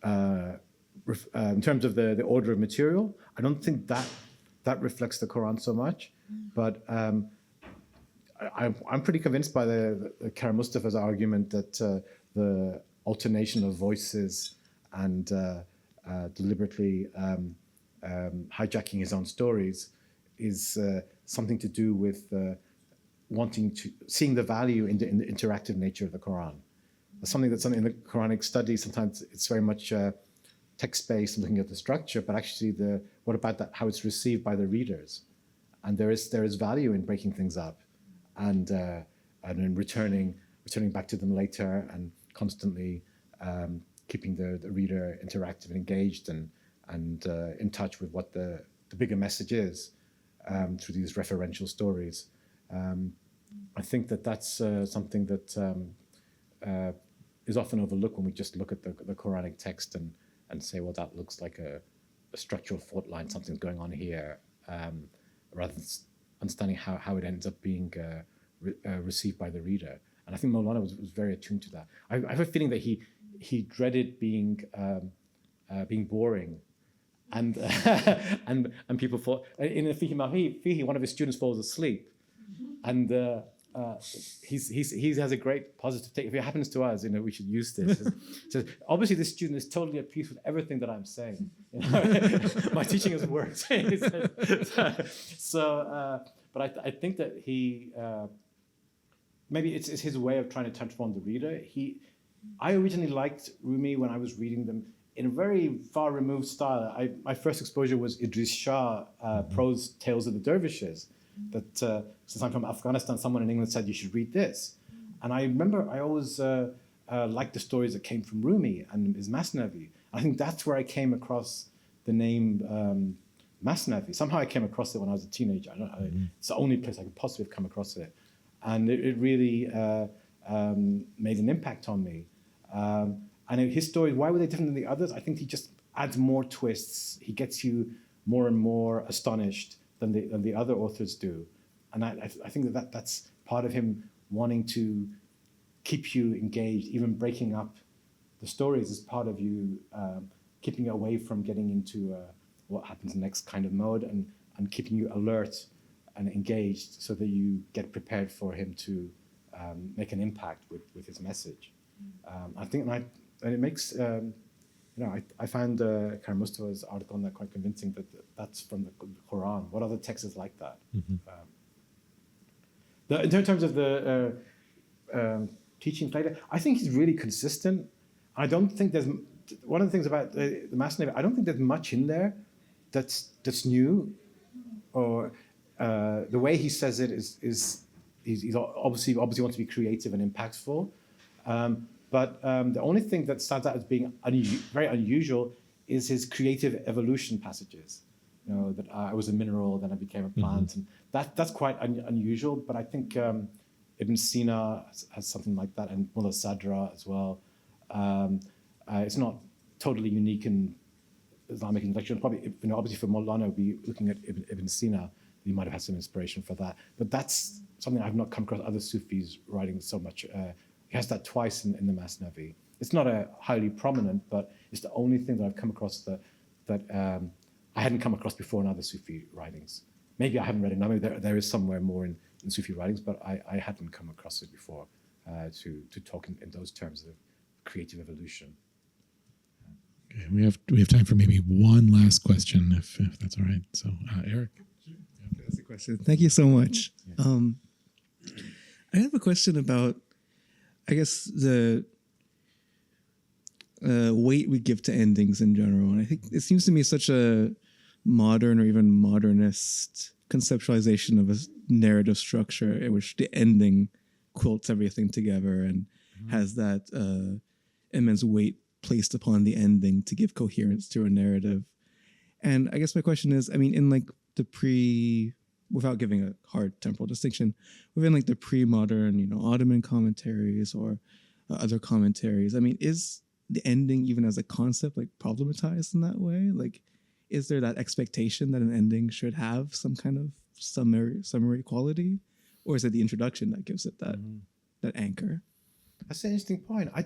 in terms of the order of material, I don't think that reflects the Quran so much. But I'm pretty convinced by the Karam Mustafa's argument that the alternation of voices and deliberately hijacking his own stories is something to do with seeing the value in the interactive nature of the Quran. something that's in the Quranic study. Sometimes it's very much text-based and looking at the structure, but actually what about that, how it's received by the readers? And there is value in breaking things up and in returning back to them later and constantly keeping the reader interactive and engaged and in touch with what the bigger message is through these referential stories. I think that's something that is often overlooked when we just look at the Quranic text and say, well, that looks like a structural fault line, something's going on here, rather than understanding how it ends up being received by the reader. And I think Maulana was very attuned to that. I have a feeling that he dreaded being boring. And people thought, in the Fihi, one of his students falls asleep. And he has a great positive take. If it happens to us, we should use this. So obviously, this student is totally at peace with everything that I'm saying. My teaching has worked. But I think that he maybe it's his way of trying to transform the reader. I originally liked Rumi when I was reading them in a very far removed style. My first exposure was Idris Shah prose tales of the dervishes. That since I'm from Afghanistan, someone in England said you should read this, and I remember I always liked the stories that came from Rumi and his Masnavi. I think that's where I came across the name Masnavi. Somehow I came across it when I was a teenager. It's the only place I could possibly have come across it, and it really made an impact on me. And his stories, why were they different than the others? I think he just adds more twists. He gets you more and more astonished than the other authors do. And I think that's part of him wanting to keep you engaged, even breaking up the stories is part of you keeping you away from getting into what happens next kind of mode and keeping you alert and engaged so that you get prepared for him to make an impact with his message. I think, and it makes, I found Karim Mustafa's article on that quite convincing that that's from the Quran. What other text is like that? In terms of the teaching later, I think he's really consistent. I don't think there's, one of the things about the Masnavi, I don't think there's much in there that's new, or the way he says it is he's obviously wants to be creative and impactful. But the only thing that stands out as being very unusual is his creative evolution passages. That I was a mineral, then I became a plant, and that's quite unusual. But I think Ibn Sina has something like that, and Mullah Sadra as well. It's not totally unique in Islamic intellectual. Probably, obviously for Maulana, we'll be looking at Ibn Sina. He might have had some inspiration for that. But that's something I've not come across other Sufis writing so much. He has that twice in the Masnavi. It's not a highly prominent, but it's the only thing that I've come across that I hadn't come across before in other Sufi writings. Maybe I haven't read it now. Maybe there is somewhere more in Sufi writings, but I hadn't come across it before to talk in those terms of creative evolution. Okay, we have time for maybe one last question, if that's all right. So, Eric. That's the question. Thank you so much. I have a question about, I guess, the weight we give to endings in general. And I think it seems to me such a modern or even modernist conceptualization of a narrative structure in which the ending quilts everything together and has that immense weight placed upon the ending to give coherence to a narrative. And I guess my question is, I mean, in like the without giving a hard temporal distinction, within like the pre-modern, Ottoman commentaries or other commentaries, I mean, is the ending even as a concept like problematized in that way? Like, is there that expectation that an ending should have some kind of summary quality, or is it the introduction that gives it that anchor? That's an interesting point. I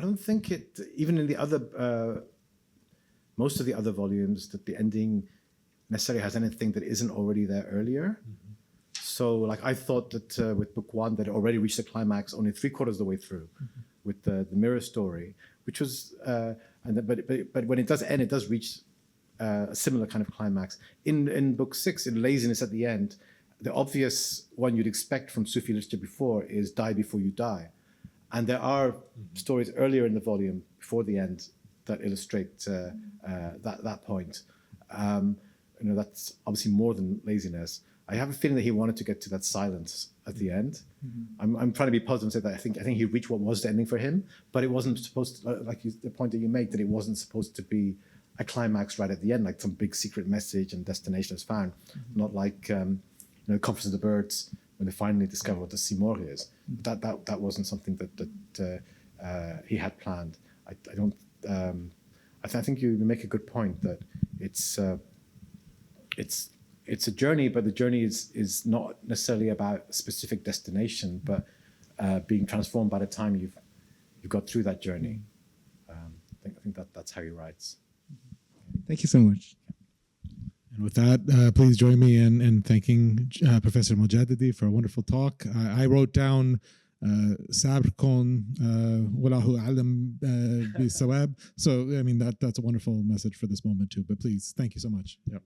don't think it, even in the other, most of the other volumes, that the ending necessarily has anything that isn't already there earlier. So, like, I thought that with book one, that it already reached the climax only 3/4 of the way through, with the mirror story, which was, but when it does end, it does reach a similar kind of climax. In book 6, in Laziness at the end, the obvious one you'd expect from Sufi literature before is die before you die. And there are stories earlier in the volume, before the end, that illustrate that point. That's obviously more than laziness. I have a feeling that he wanted to get to that silence at the end. I'm trying to be positive and say that I think he reached what was the ending for him, but it wasn't supposed to, the point that you make, that it wasn't supposed to be a climax right at the end, like some big secret message and destination is found. Not like Conference of the Birds, when they finally discover what the Simor is. That wasn't something that he had planned. I think you make a good point that it's a journey, but the journey is not necessarily about a specific destination, but being transformed by the time you've got through that journey. I think that's how he writes. Thank you so much. And with that, please join me in thanking Professor Mojaddedi for a wonderful talk. I wrote down Sabr kon wallahu alam bisawab. So, I mean, that's a wonderful message for this moment too. But please, thank you so much. Yep.